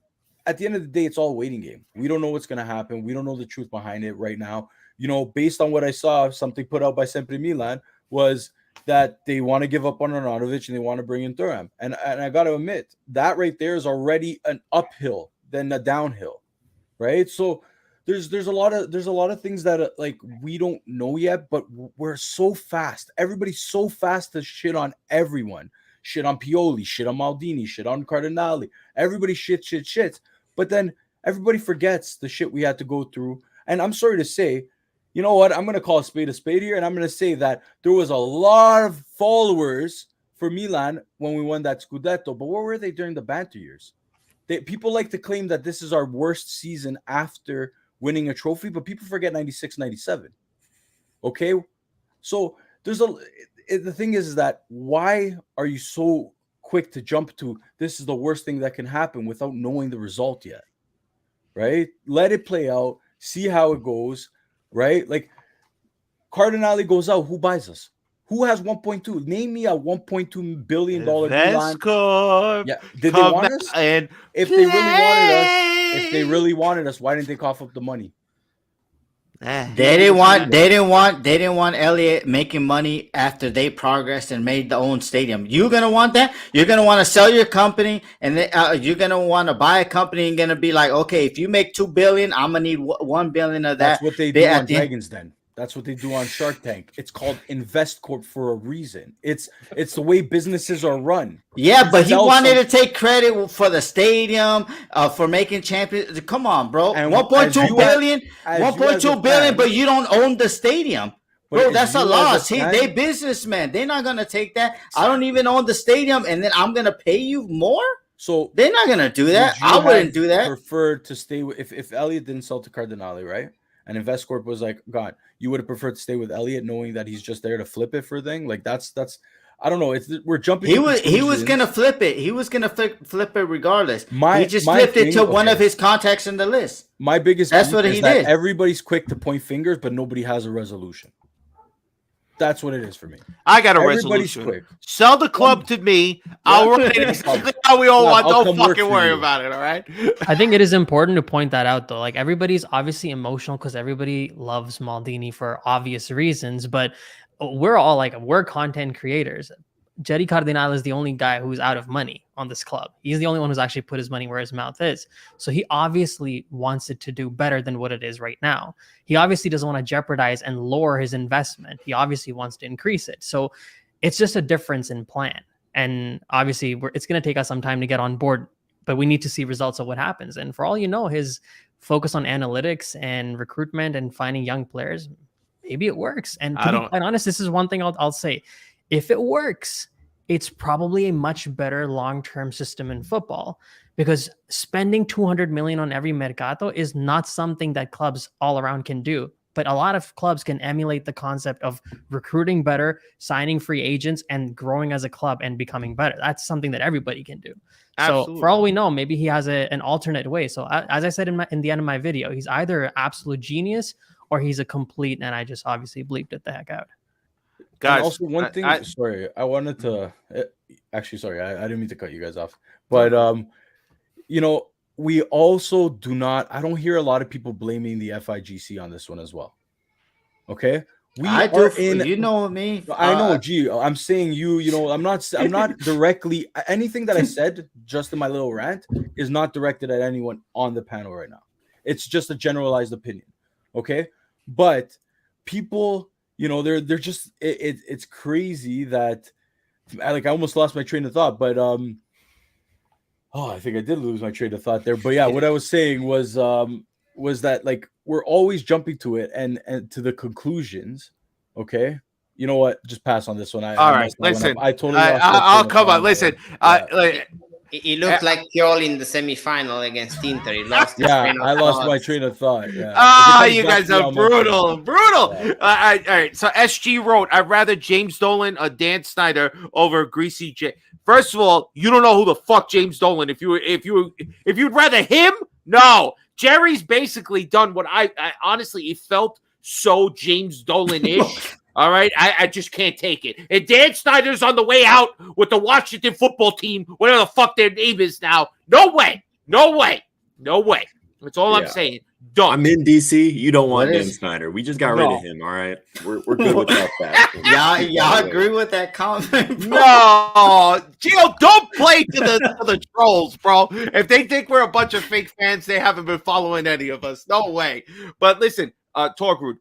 at the end of the day, it's all a waiting game. We don't know what's going to happen. We don't know the truth behind it right now. You know, based on what I saw, something put out by Sempre Milan was that they want to give up on Arnautovic and they want to bring in Thuram. And I got to admit, that right there is already an uphill than a downhill, right? So there's a lot of things that like we don't know yet, but we're so fast. Everybody's so fast to shit on everyone. Shit on Pioli, shit on Maldini, shit on Cardinale. Everybody shits. But then everybody forgets the shit we had to go through. And I'm sorry to say, you know what? I'm going to call a spade here. And I'm going to say that there was a lot of followers for Milan when we won that Scudetto. But where were they during the banter years? People like to claim that this is our worst season after winning a trophy, but people forget 96, 97. Okay? So the thing is that why are you so quick to jump to this is the worst thing that can happen without knowing the result yet, right? Let it play out, see how it goes, right? Like Cardinale goes out, who buys us? Who has 1.2? Name me a $1.2 billion Milan. Yeah, did they want us? And if they really wanted us, why didn't they cough up the money? They didn't want Elliott making money after they progressed and made their own stadium. You're gonna want that. You're gonna want to sell your company, and then, you're gonna want to buy a company and gonna be like, okay, if you make $2 billion, I'm gonna need $1 billion of that. That's what they do on Dragons. Then that's what they do on Shark Tank. It's called Invest Corp for a reason. It's the way businesses are run. Yeah, but he wanted to take credit for the stadium, for making champions. Come on, bro. And 1.2 billion, 1.2 billion, but you don't own the stadium. Bro, that's a loss. They businessmen. They're not gonna take that. I don't even own the stadium, and then I'm gonna pay you more. So they're not gonna do that. I wouldn't do that. Prefer to stay with if Elliott didn't sell to Cardinale, right? And InvestCorp was like, God, you would have preferred to stay with Elliott, knowing that he's just there to flip it for a thing. Like that's I don't know. We're jumping. He was gonna flip it. He was gonna flip it regardless. He just flipped it to one of his contacts in the list. My biggest that's what he did. Everybody's quick to point fingers, but nobody has a resolution. That's what it is for me. I got a resolution. Quick. Sell the club to me. I'll run it exactly how we all want. Don't fucking worry about it, all right? I think it is important to point that out, though. Like, everybody's obviously emotional because everybody loves Maldini for obvious reasons, but we're content creators. Jerry Cardinale is the only guy who's out of money on this club. He's the only one who's actually put his money where his mouth is. So he obviously wants it to do better than what it is right now. He obviously doesn't want to jeopardize and lower his investment. He obviously wants to increase it. So it's just a difference in plan. And obviously it's going to take us some time to get on board, but we need to see results of what happens. And for all you know, his focus on analytics and recruitment and finding young players, maybe it works. And to be quite honest, this is one thing I'll say. If it works, it's probably a much better long-term system in football, because spending 200 million on every mercato is not something that clubs all around can do. But a lot of clubs can emulate the concept of recruiting better, signing free agents, and growing as a club and becoming better. That's something that everybody can do. Absolutely. So for all we know, maybe he has an alternate way. So as I said in the end of my video, he's either an absolute genius or he's a complete, and I just obviously bleeped it the heck out. Guys, and also one thing. Sorry, I wanted to. Actually, sorry, I didn't mean to cut you guys off. But we also do not. I don't hear a lot of people blaming the FIGC on this one as well. Okay, I do. You know me. I know. I'm saying I'm not directly. Anything that I said just in my little rant is not directed at anyone on the panel right now. It's just a generalized opinion. Okay, but people. They're just it's crazy that I almost lost my train of thought, but I think I did lose my train of thought there. But yeah, what I was saying was that like we're always jumping to it and to the conclusions. Okay, you know what? Just pass on this one. All right, listen. I totally. I'll come on. Listen. It looked like Pioli in the semifinal against Inter. He lost his train of lost my train of thought. Yeah. You guys are brutal. Yeah. All right. So SG wrote, I'd rather James Dolan or Dan Snyder over Greasy J. First of all, you don't know who the fuck James Dolan. If you'd rather him, no. Jerry's basically done what I honestly, it felt so James Dolan-ish. All right, I just can't take it. And Dan Snyder's on the way out with the Washington football team, whatever the fuck their name is now. No way. No way. That's all I'm Yeah. saying. Done. I'm in DC. You don't want What Dan is- Snyder. We just got rid of him. All right, we're good with that fact. Y'all agree with that comment? Bro? No, Gio, don't play to the trolls, bro. If they think we're a bunch of fake fans, they haven't been following any of us. No way. But listen, Torgrud,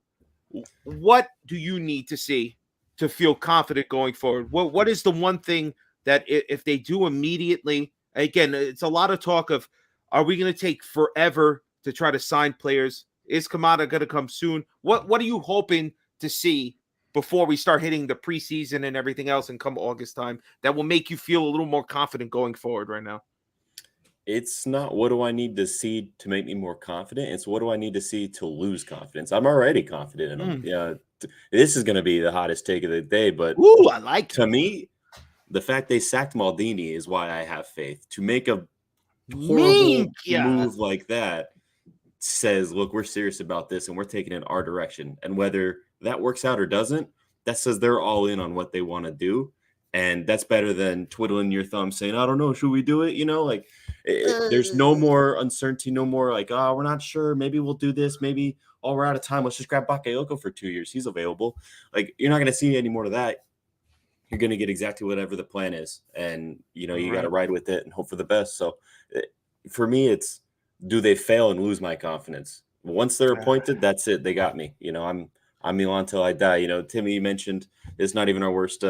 what do you need to see to feel confident going forward? What is the one thing that if they do immediately? Again, it's a lot of talk of, are we going to take forever to try to sign players? Is Kamada going to come soon? What are you hoping to see before we start hitting the preseason and everything else and come August time that will make you feel a little more confident going forward right now? It's not what do I need to see to make me more confident. It's what do I need to see to lose confidence. I'm already confident in them. Yeah, this is going to be the hottest take of the day. But ooh, I like to me, the fact they sacked Maldini is why I have faith. To make a horrible move like that says, look, we're serious about this and we're taking it in our direction. And whether that works out or doesn't, that says they're all in on what they want to do. And that's better than twiddling your thumb saying, I don't know, should we do it? You know, like there's no more uncertainty, no more like, oh, we're not sure. Maybe we'll do this. Maybe, oh, we're out of time. Let's just grab Bakayoko for 2 years. He's available. Like, you're not going to see any more of that. You're going to get exactly whatever the plan is. And, you know, you got to ride with it and hope for the best. So for me, it's, do they fail and lose my confidence? Once they're appointed, that's it. They got me. You know, I'm Milan till I die. You know, Timmy, you mentioned it's not even our worst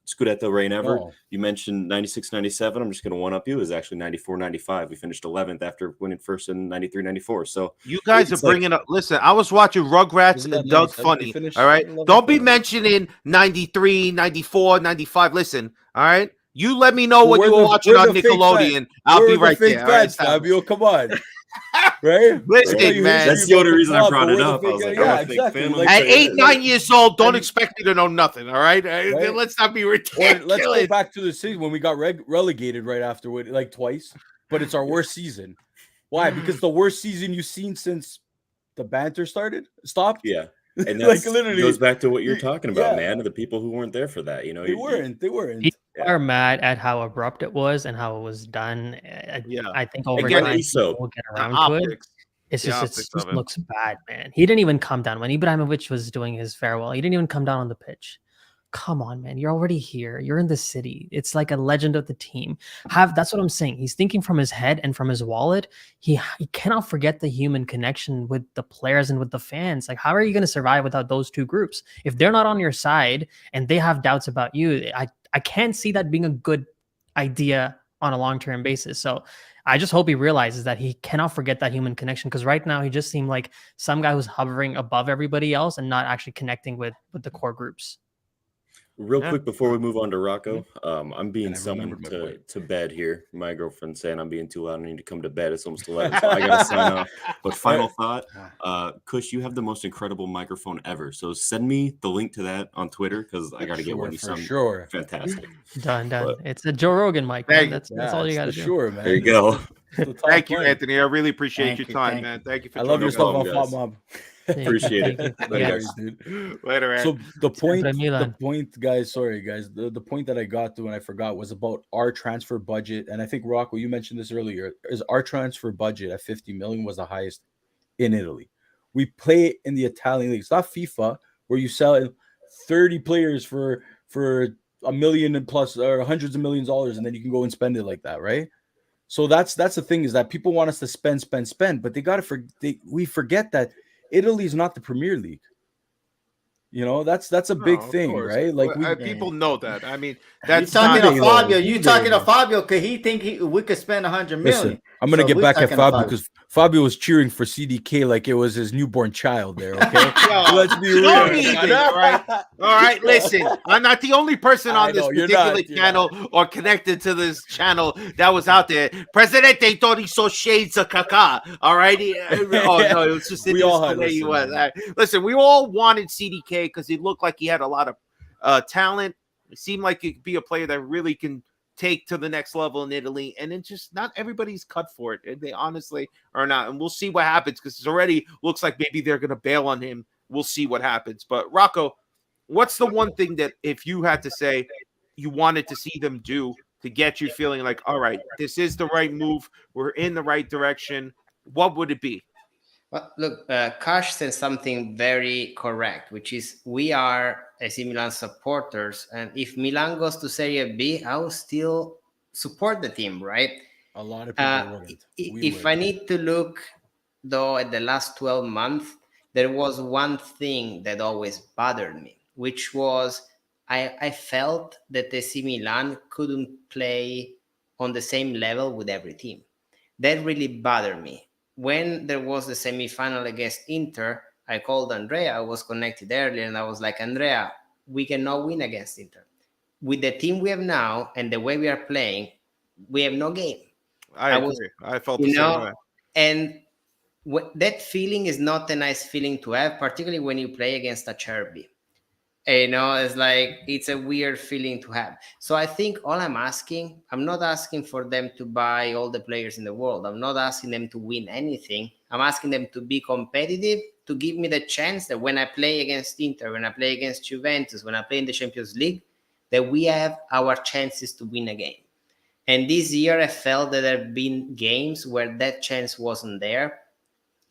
Scudetto reign ever. No. You mentioned 96-97. I'm just going to one-up you. It was actually 94-95. We finished 11th after winning first in 93-94. So you guys are bringing up. Listen, I was watching Rugrats and Doug Funny. All right, don't be mentioning 93, 94, 95. Listen, all right. You let me know what you were watching on Nickelodeon. I'll be right there. Fans, Fabio, come on. Right? Listen, man. That's the only reason I brought it up. I was like, I'm a fake fan. At 8, 9 years old, don't expect me to know nothing. All right? Let's not be ridiculous. Let's go back to the season when we got relegated right afterward, like twice. But it's our worst season. Why? Because the worst season you've seen since the banter stopped. Yeah. And that's like literally goes back to what you're talking about, man. The people who weren't there for that, you know, they weren't. People are mad at how abrupt it was and how it was done. I think over Again, time we'll get around to it. It's just looks bad, man. He didn't even come down when Ibrahimovic was doing his farewell. He didn't even come down on the pitch. Come on, man. You're already here. You're in the city. It's like a legend of the team. That's what I'm saying. He's thinking from his head and from his wallet. He cannot forget the human connection with the players and with the fans. Like, how are you going to survive without those two groups? If they're not on your side and they have doubts about you, I can't see that being a good idea on a long-term basis. So I just hope he realizes that he cannot forget that human connection, because right now he just seemed like some guy who's hovering above everybody else and not actually connecting with the core groups. Real quick before we move on to Rocco, I'm being summoned to bed here. My girlfriend's saying I'm being too loud. I need to come to bed. It's almost 11, so I got to sign off. But final thought, Kush, you have the most incredible microphone ever. So send me the link to that on Twitter, because I got to get one. You sound fantastic. Done. It's a Joe Rogan mic, man. That's all you got to do. Sure, man. There you go. Thank you, Anthony. I really appreciate your time, man. Thank you for joining. I love your stuff on Flop Mob. Appreciate it. Later, Later, so the point, guys, the point that I got to and I forgot was about our transfer budget. And I think, Rocco, you mentioned this earlier, is our transfer budget at 50 million was the highest in Italy. We play in the Italian league. It's not FIFA where you sell 30 players for $1 million and plus or hundreds of millions of dollars, and then you can go and spend it like that, right? So that's the thing, is that people want us to spend, but we forget that Italy is not the Premier League. You know, that's a big thing, right? Like people know that. I mean, that's talking to Fabio. You talking to Fabio? Could he think we could spend 100 million? Listen, I'm gonna get back at Fabio because Fabio was cheering for CDK like it was his newborn child there. Okay, let's be real. All right. Listen, I'm not the only person on this particular channel or connected to this channel that was out there. Presidente thought he saw shades of Kaká. All right. Oh no, it was just the way he was. Listen, we all wanted CDK because he looked like he had a lot of talent. It seemed like he could be a player that really can take to the next level in Italy, and it's just not everybody's cut for it. They honestly are not, and we'll see what happens, because it already looks like maybe they're going to bail on him. We'll see what happens. But Rocco, what's the one thing that if you had to say you wanted to see them do to get you feeling like, all right, this is the right move. We're in the right direction. What would it be? Well, look, Kash said something very correct, which is we are AC Milan supporters, and if Milan goes to Serie B, I will still support the team, right? A lot of people wouldn't. If I need to look, though, at the last 12 months, there was one thing that always bothered me, which was I felt that AC Milan couldn't play on the same level with every team. That really bothered me. When there was the semi-final against Inter, I called Andrea. I was connected earlier, and I was like, Andrea, we cannot win against Inter. With the team we have now and the way we are playing, we have no game. I agree. I felt the same way. And that feeling is not a nice feeling to have, particularly when you play against a Cherby. It's like, it's a weird feeling to have. So I think all I'm not asking for them to buy all the players in the world. I'm not asking them to win anything. I'm asking them to be competitive, to give me the chance that when I play against Inter, when I play against Juventus, when I play in the Champions League, that we have our chances to win a game. And this year I felt that there have been games where that chance wasn't there.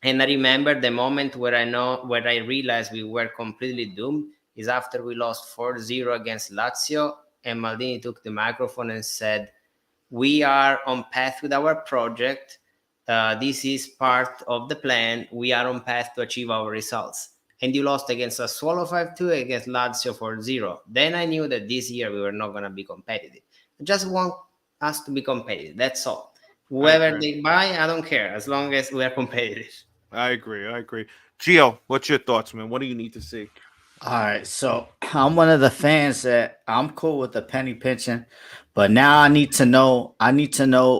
And I remember the moment where I realized we were completely doomed is after we lost 4-0 against Lazio, and Maldini took the microphone and said, we are on path with our project. This is part of the plan. We are on path to achieve our results. And you lost against Sassuolo 5-2, against Lazio 4-0. Then I knew that this year we were not going to be competitive. I just want us to be competitive. That's all. Whoever they buy, I don't care, as long as we are competitive. I agree. Gio, what's your thoughts, man? What do you need to see? All right, so I'm one of the fans that I'm cool with the penny pinching, but now I need to know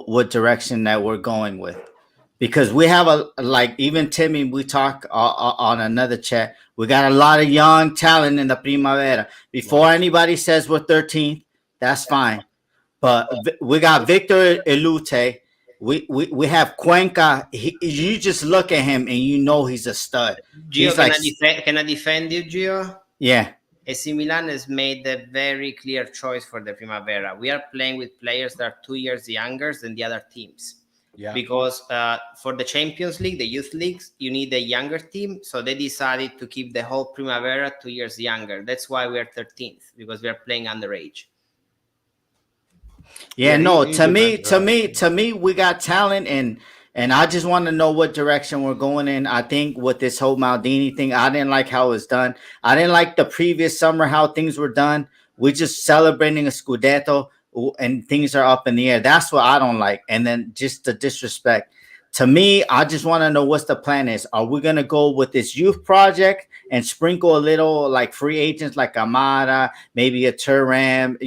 what direction that we're going with, because we have even Timmy, we talk on another chat. We got a lot of young talent in the Primavera. Before anybody says we're 13th, that's fine, but we got Victor Elute. We have Cuenca. You just look at him and you know he's a stud. Gio, can I defend you, Gio? Yeah. AC Milan has made a very clear choice for the Primavera. We are playing with players that are 2 years younger than the other teams. Yeah. Because for the Champions League, the youth leagues, you need a younger team. So they decided to keep the whole Primavera 2 years younger. That's why we are 13th, because we are playing underage. To me, we got talent, and I just want to know what direction we're going in. I think with this whole Maldini thing, I didn't like how it was done. I didn't like the previous summer how things were done. We're just celebrating a Scudetto, and things are up in the air. That's what I don't like. And then just the disrespect. To me, I just want to know what's the plan is. Are we going to go with this youth project and sprinkle a little like free agents like Amara, maybe a Turam,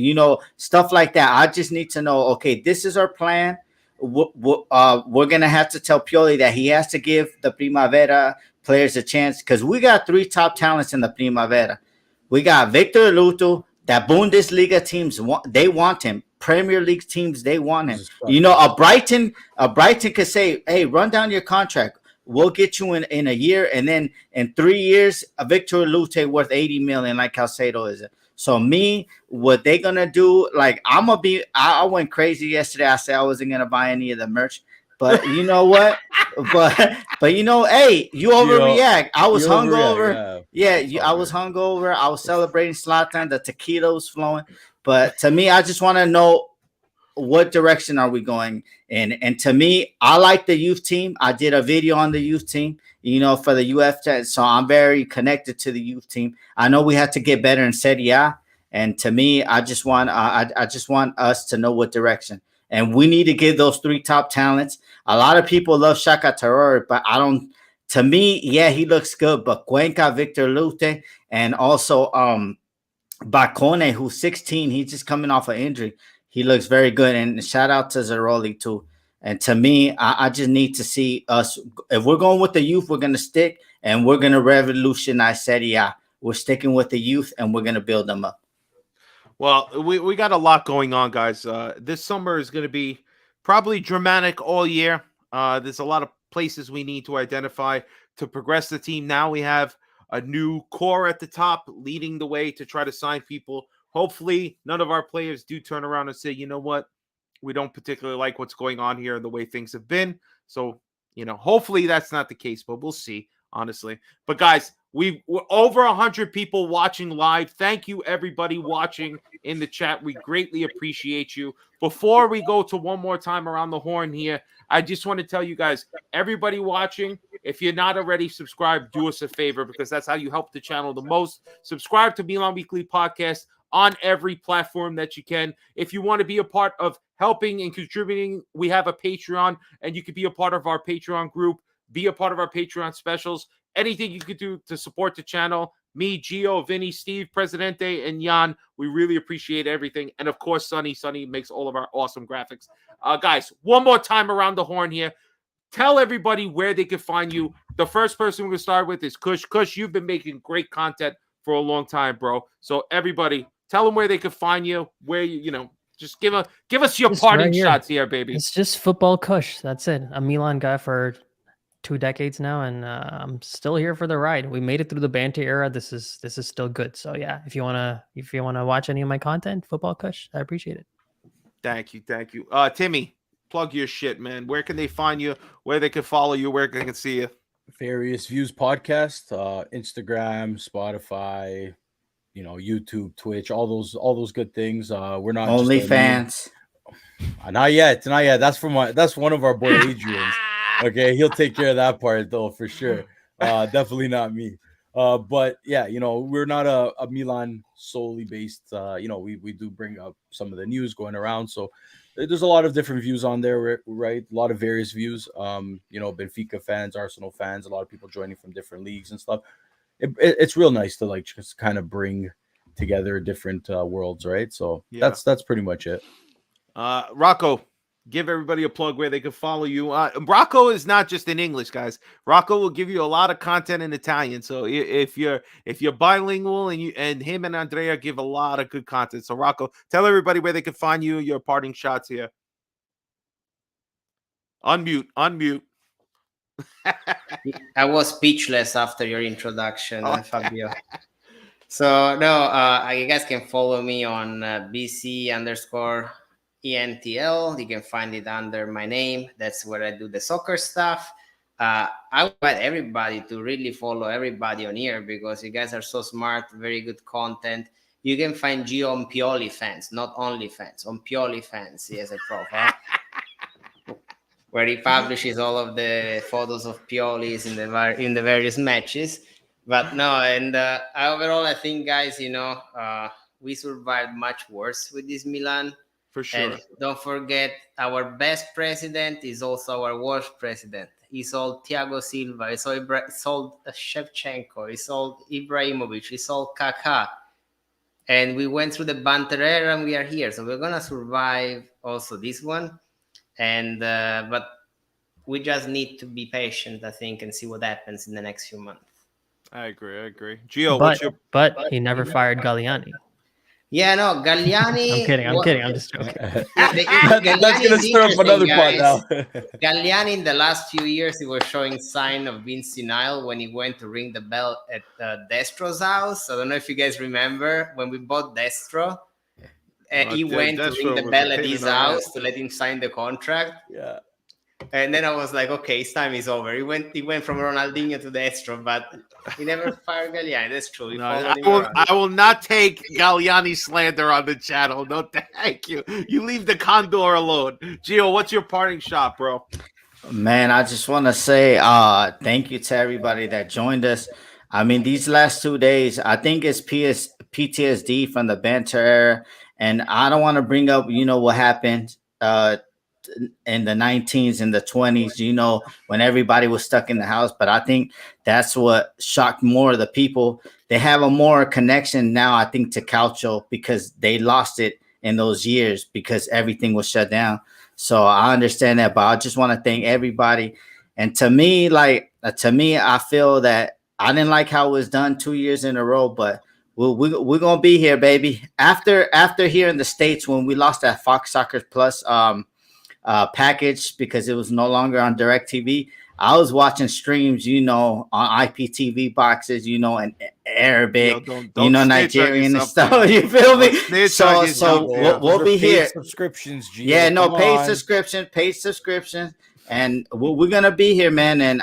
stuff like that? I just need to know, okay, this is our plan. We're going to have to tell Pioli that he has to give the Primavera players a chance, because we got 3 top talents in the Primavera. We got Victor Luto, that Bundesliga teams want him. Premier League teams, they want him. A Brighton could say, hey, run down your contract. We'll get you in a year, and then in 3 years, a Victor Lute worth 80 million, like Calcedo is. So what they gonna do? Like, I went crazy yesterday. I said I wasn't gonna buy any of the merch, but you know what? but hey, you overreact. I was hungover. I was hungover. I was celebrating Zlatan. The tequila was flowing. But to me, I just want to know what direction are we going in. And to me, I like the youth team. I did a video on the youth team, for the UF. So I'm very connected to the youth team. I know we have to get better in Serie A. And to me, I just want us to know what direction. And we need to give those 3 top talents. A lot of people love Shaka Terror, but I don't. To me, he looks good. But Cuenca, Victor Lute, and also Bacone, who's 16, he's just coming off an injury. He looks very good. And shout out to Zeroli too. And to me, I just need to see us. If we're going with the youth, we're going to stick, and we're going to revolutionize Serie A. We're sticking with the youth, and we're going to build them up. Well, we got a lot going on, guys. This summer is going to be probably dramatic all year. There's a lot of places we need to identify to progress the team. Now we have a new core at the top leading the way to try to sign people hopefully none of our players do turn around and say, you know what, we don't particularly like what's going on here and the way things have been. So, hopefully that's not the case, but we'll see, honestly. But guys, we're over 100 people watching live. Thank you, everybody watching in the chat. We greatly appreciate you. Before we go to one more time around the horn here, I just want to tell you guys, everybody watching, if you're not already subscribed, do us a favor, because that's how you help the channel the most. Subscribe to Milan Weekly Podcast on every platform that you can. If you want to be a part of helping and contributing, we have a Patreon, and you could be a part of our Patreon group, be a part of our Patreon specials. Anything you could do to support the channel. Me, Gio, Vinny, Steve, Presidente, and Jan, we really appreciate everything. And of course, Sonny makes all of our awesome graphics. Guys, one more time around the horn here. Tell everybody where they can find you. The first person we're going to start with is Kush. Kush, you've been making great content for a long time, bro. So everybody, tell them where they can find you, where just give us your parting shots here, baby. It's just football Kush. That's it. I'm a Milan guy for 2 decades now, and I'm still here for the ride. We made it through the banter era. This is still good. So yeah, if you wanna watch any of my content, football Kush, I appreciate it. Thank you. Timmy, plug your shit, man. Where can they find you? Where they can follow you? Where they can see you? Various Views podcast, Instagram, Spotify, YouTube, Twitch, all those good things. We're not OnlyFans. Not yet. That's one of our boy Adrian's. Okay, he'll take care of that part though for sure. Definitely not me. But yeah, we're not a Milan solely based. We do bring up some of the news going around. So there's a lot of different views on there, right? A lot of various views. Benfica fans, Arsenal fans, a lot of people joining from different leagues and stuff. It's real nice to just kind of bring together different worlds, right? So yeah. That's pretty much it. Rocco, give everybody a plug where they can follow you. Rocco is not just in English, guys. Rocco will give you a lot of content in Italian. So if you're bilingual, and him and Andrea give a lot of good content. So Rocco, tell everybody where they can find you. Your parting shots here. Unmute. I was speechless after your introduction, Fabio. So no, you guys can follow me on BC_ENTL. You can find it under my name. That's where I do the soccer stuff. I invite everybody to really follow everybody on here, because you guys are so smart, very good content. You can find Gio on Pioli Fans, not only fans, on Pioli Fans. He has a profile where he publishes all of the photos of Pioli's in the various matches. But no, and overall, I think, guys, we survived much worse with this Milan. For sure. And don't forget, our best president is also our worst president. He sold Thiago Silva, he sold Shevchenko, he sold Ibrahimovic, he sold Kaká. And we went through the banter era, and we are here. So we're going to survive also this one. And but we just need to be patient, I think, and see what happens in the next few months. I agree. Gio, but he never fired Galliani. Yeah, no, Galliani. I'm kidding. I'm just joking. That's going to stir up another part now. Galliani, in the last few years, he was showing sign of being senile when he went to ring the bell at Destro's house. I don't know if you guys remember when we bought Destro. He went to ring the bell at his house to let him sign the contract. Yeah. And then I was like, okay, his time is over. He went from Ronaldinho to Destro, but he never fired Galliani. That's true. I will not take Galliani slander on the channel. No, thank you. You leave the Condor alone. Gio, what's your parting shot, bro? Man, I just want to say thank you to everybody that joined us. I mean, these last 2 days, I think it's PTSD from the banter era. And I don't want to bring up, what happened in the 19s and the 20s, when everybody was stuck in the house. But I think that's what shocked more of the people. They have a more connection now, I think, to Calcio, because they lost it in those years because everything was shut down. So I understand that, but I just want to thank everybody. And to me, I feel that I didn't like how it was done 2 years in a row, but we're going to be here, baby. After here in the States, when we lost that Fox Soccer Plus package because it was no longer on DirecTV, I was watching streams, on IPTV boxes, and Arabic, Don't you know, snitch on Nigerian and yourself, stuff. man. You feel me? Don't snitch So on yourself, yeah. we'll be paid here. subscriptions, Gio. Yeah, no, Come paid on. subscription, and we're gonna be here, man.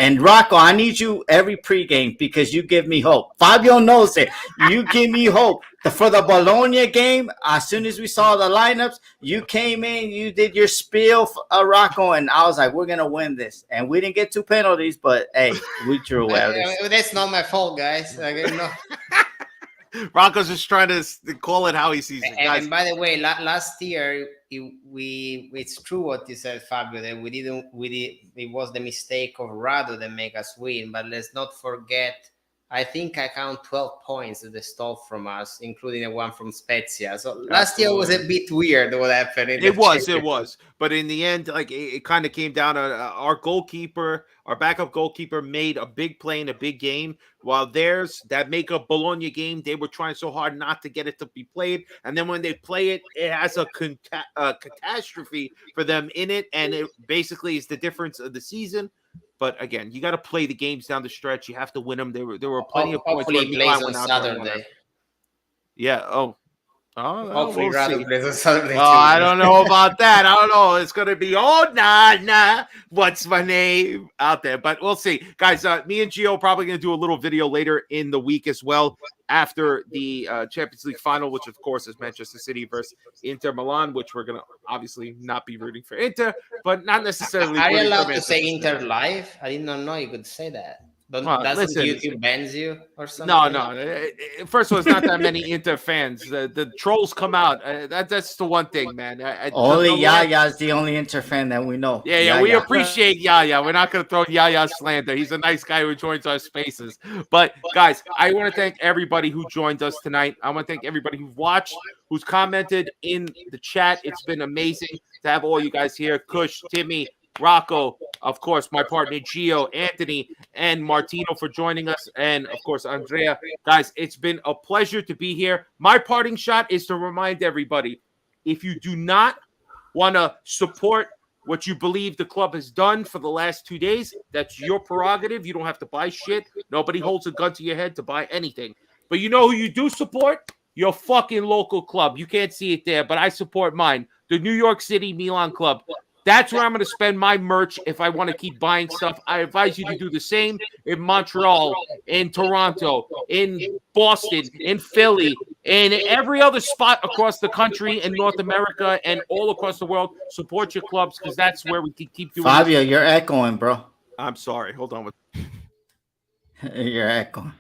And Rocco, I need you every pregame because you give me hope. Fabio knows it. You give me hope. For the Bologna game, as soon as we saw the lineups, you came in, you did your spiel, Rocco, and I was like, we're gonna win this. And we didn't get 2 penalties, but hey, we drew at least. That's not my fault, guys. No. Rocco's just trying to call it how he sees it. Guys, And by the way, last year it's true what you said, Fabio. That it was the mistake of Rado that make us win. But let's not forget. I think I count 12 points that they stole from us, including the one from Spezia. So last year was a bit weird what happened. it was. But in the end, like it kind of came down to our goalkeeper, our backup goalkeeper made a big play in a big game, while theirs, that make-up Bologna game, they were trying so hard not to get it to be played. And then when they play it, it has a catastrophe for them in it. And it basically is the difference of the season. But again, you got to play the games down the stretch. You have to win them. There were plenty of points. Hopefully, he plays on Saturday. Yeah. Hopefully, we'll plays on Saturday. I don't know about that. I don't know. It's gonna be nah. What's my name out there? But we'll see, guys. Me and Gio probably gonna do a little video later in the week as well after the Champions League final, which of course is Manchester City versus Inter Milan, which we're gonna obviously not be rooting for Inter, but not necessarily. Are you allowed to say Inter live? I did not know you could say that. Doesn't YouTube bans you or something? No. First of all, it's not that many Inter fans. The trolls come out. That's the one thing, man. Only Yaya's the only Inter fan that we know. Yeah. We appreciate Yaya. We're not going to throw Yaya slander. He's a nice guy who joins our spaces. But, guys, I want to thank everybody who joined us tonight. I want to thank everybody who's watched, who's commented in the chat. It's been amazing to have all you guys here. Kush, Timmy, Rocco, of course, my partner Gio, Anthony, and Martino for joining us, and of course Andrea. Guys, it's been a pleasure to be here. My parting shot is to remind everybody, if you do not want to support what you believe the club has done for the last 2 days, that's your prerogative. You don't have to buy shit. Nobody holds a gun to your head to buy anything. But you know who you do support? Your fucking local club. You can't see it there, but I support mine, the New York City Milan Club. That's where I'm going to spend my merch if I want to keep buying stuff. I advise you to do the same in Montreal, in Toronto, in Boston, in Philly, and every other spot across the country in North America and all across the world. Support your clubs because that's where we can keep doing Fabio, you're echoing, bro. I'm sorry. Hold on. You're echoing.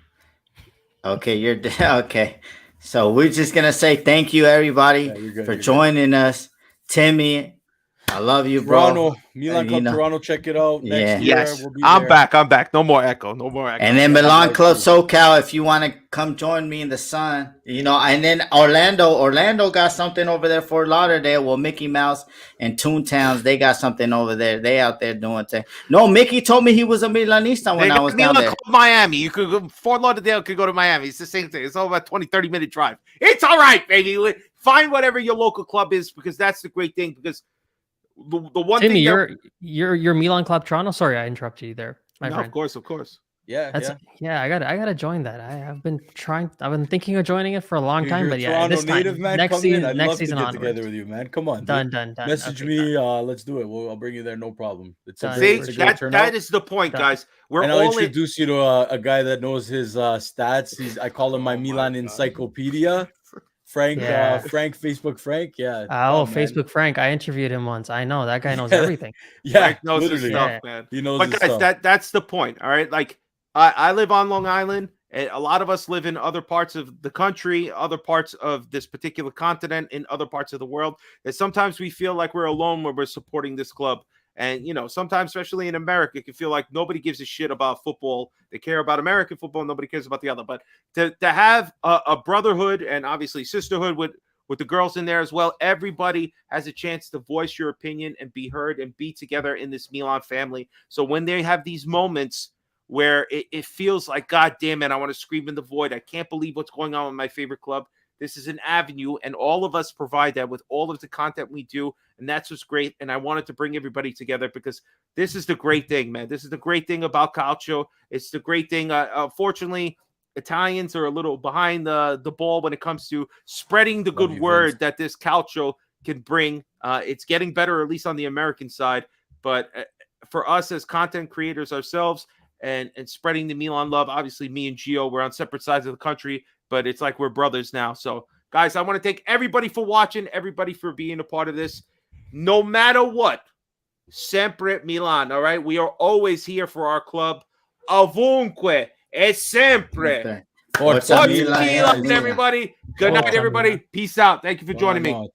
Okay, you're okay. So we're just going to say thank you, everybody, for joining us. Timmy, I love you, bro. Toronto, Milan Club Toronto, check it out. Next year, we'll be I'm there. back. No more echo. And then Milan Club SoCal, if you want to come join me in the sun, and then Orlando got something over there for Lauderdale. Well, Mickey Mouse and Toontowns, they got something over there. They out there doing things. No, Mickey told me he was a Milanista when I was down there. Miami. You could go, Fort Lauderdale could go to Miami. It's the same thing. It's all about 20-30 minute drive. It's all right, baby. Find whatever your local club is, because that's the great thing. Because the one Timmy, thing you're Milan Club Toronto. Sorry, I interrupted you there, my friend. Of course. Yeah, I gotta join that. I've been thinking of joining it for a long time, but Toronto this time, native, man, next come season, in. I'd next love season to get onwards. together with you, man. Come on, done. Message okay, me. Let's do it. I'll bring you there. No problem. It's a See, great that turnout. is the point, guys. I'll introduce you to a guy that knows his stats. I call him my Milan encyclopedia. Frank, Facebook Frank. Yeah. Facebook Frank. I interviewed him once. I know that guy knows everything. Frank knows his stuff, man. He knows. But his guys, stuff. that's the point. All right, like I live on Long Island. And a lot of us live in other parts of the country, other parts of this particular continent, in other parts of the world. And sometimes we feel like we're alone when we're supporting this club. And, sometimes, especially in America, it can feel like nobody gives a shit about football. They care about American football. Nobody cares about the other. But to have a brotherhood and obviously sisterhood with the girls in there as well, everybody has a chance to voice your opinion and be heard and be together in this Milan family. So when they have these moments where it feels like, God damn it, I want to scream in the void. I can't believe what's going on with my favorite club. This is an avenue, and all of us provide that with all of the content we do, and that's what's great. And I wanted to bring everybody together because this is the great thing, man. This is the great thing about Calcio. It's the great thing. Fortunately, Italians are a little behind the ball when it comes to spreading the good word that this calcio can bring. It's getting better, at least on the American side. But for us as content creators ourselves and spreading the Milan love, obviously me and Gio, we're on separate sides of the country, but it's like we're brothers now. So, guys, I want to thank everybody for watching, everybody for being a part of this. No matter what, sempre Milan, all right? We are always here for our club. Ovunque e sempre. Forza Forza Milan, Milan, everybody. Good night, everybody. Peace out. Thank you for joining me.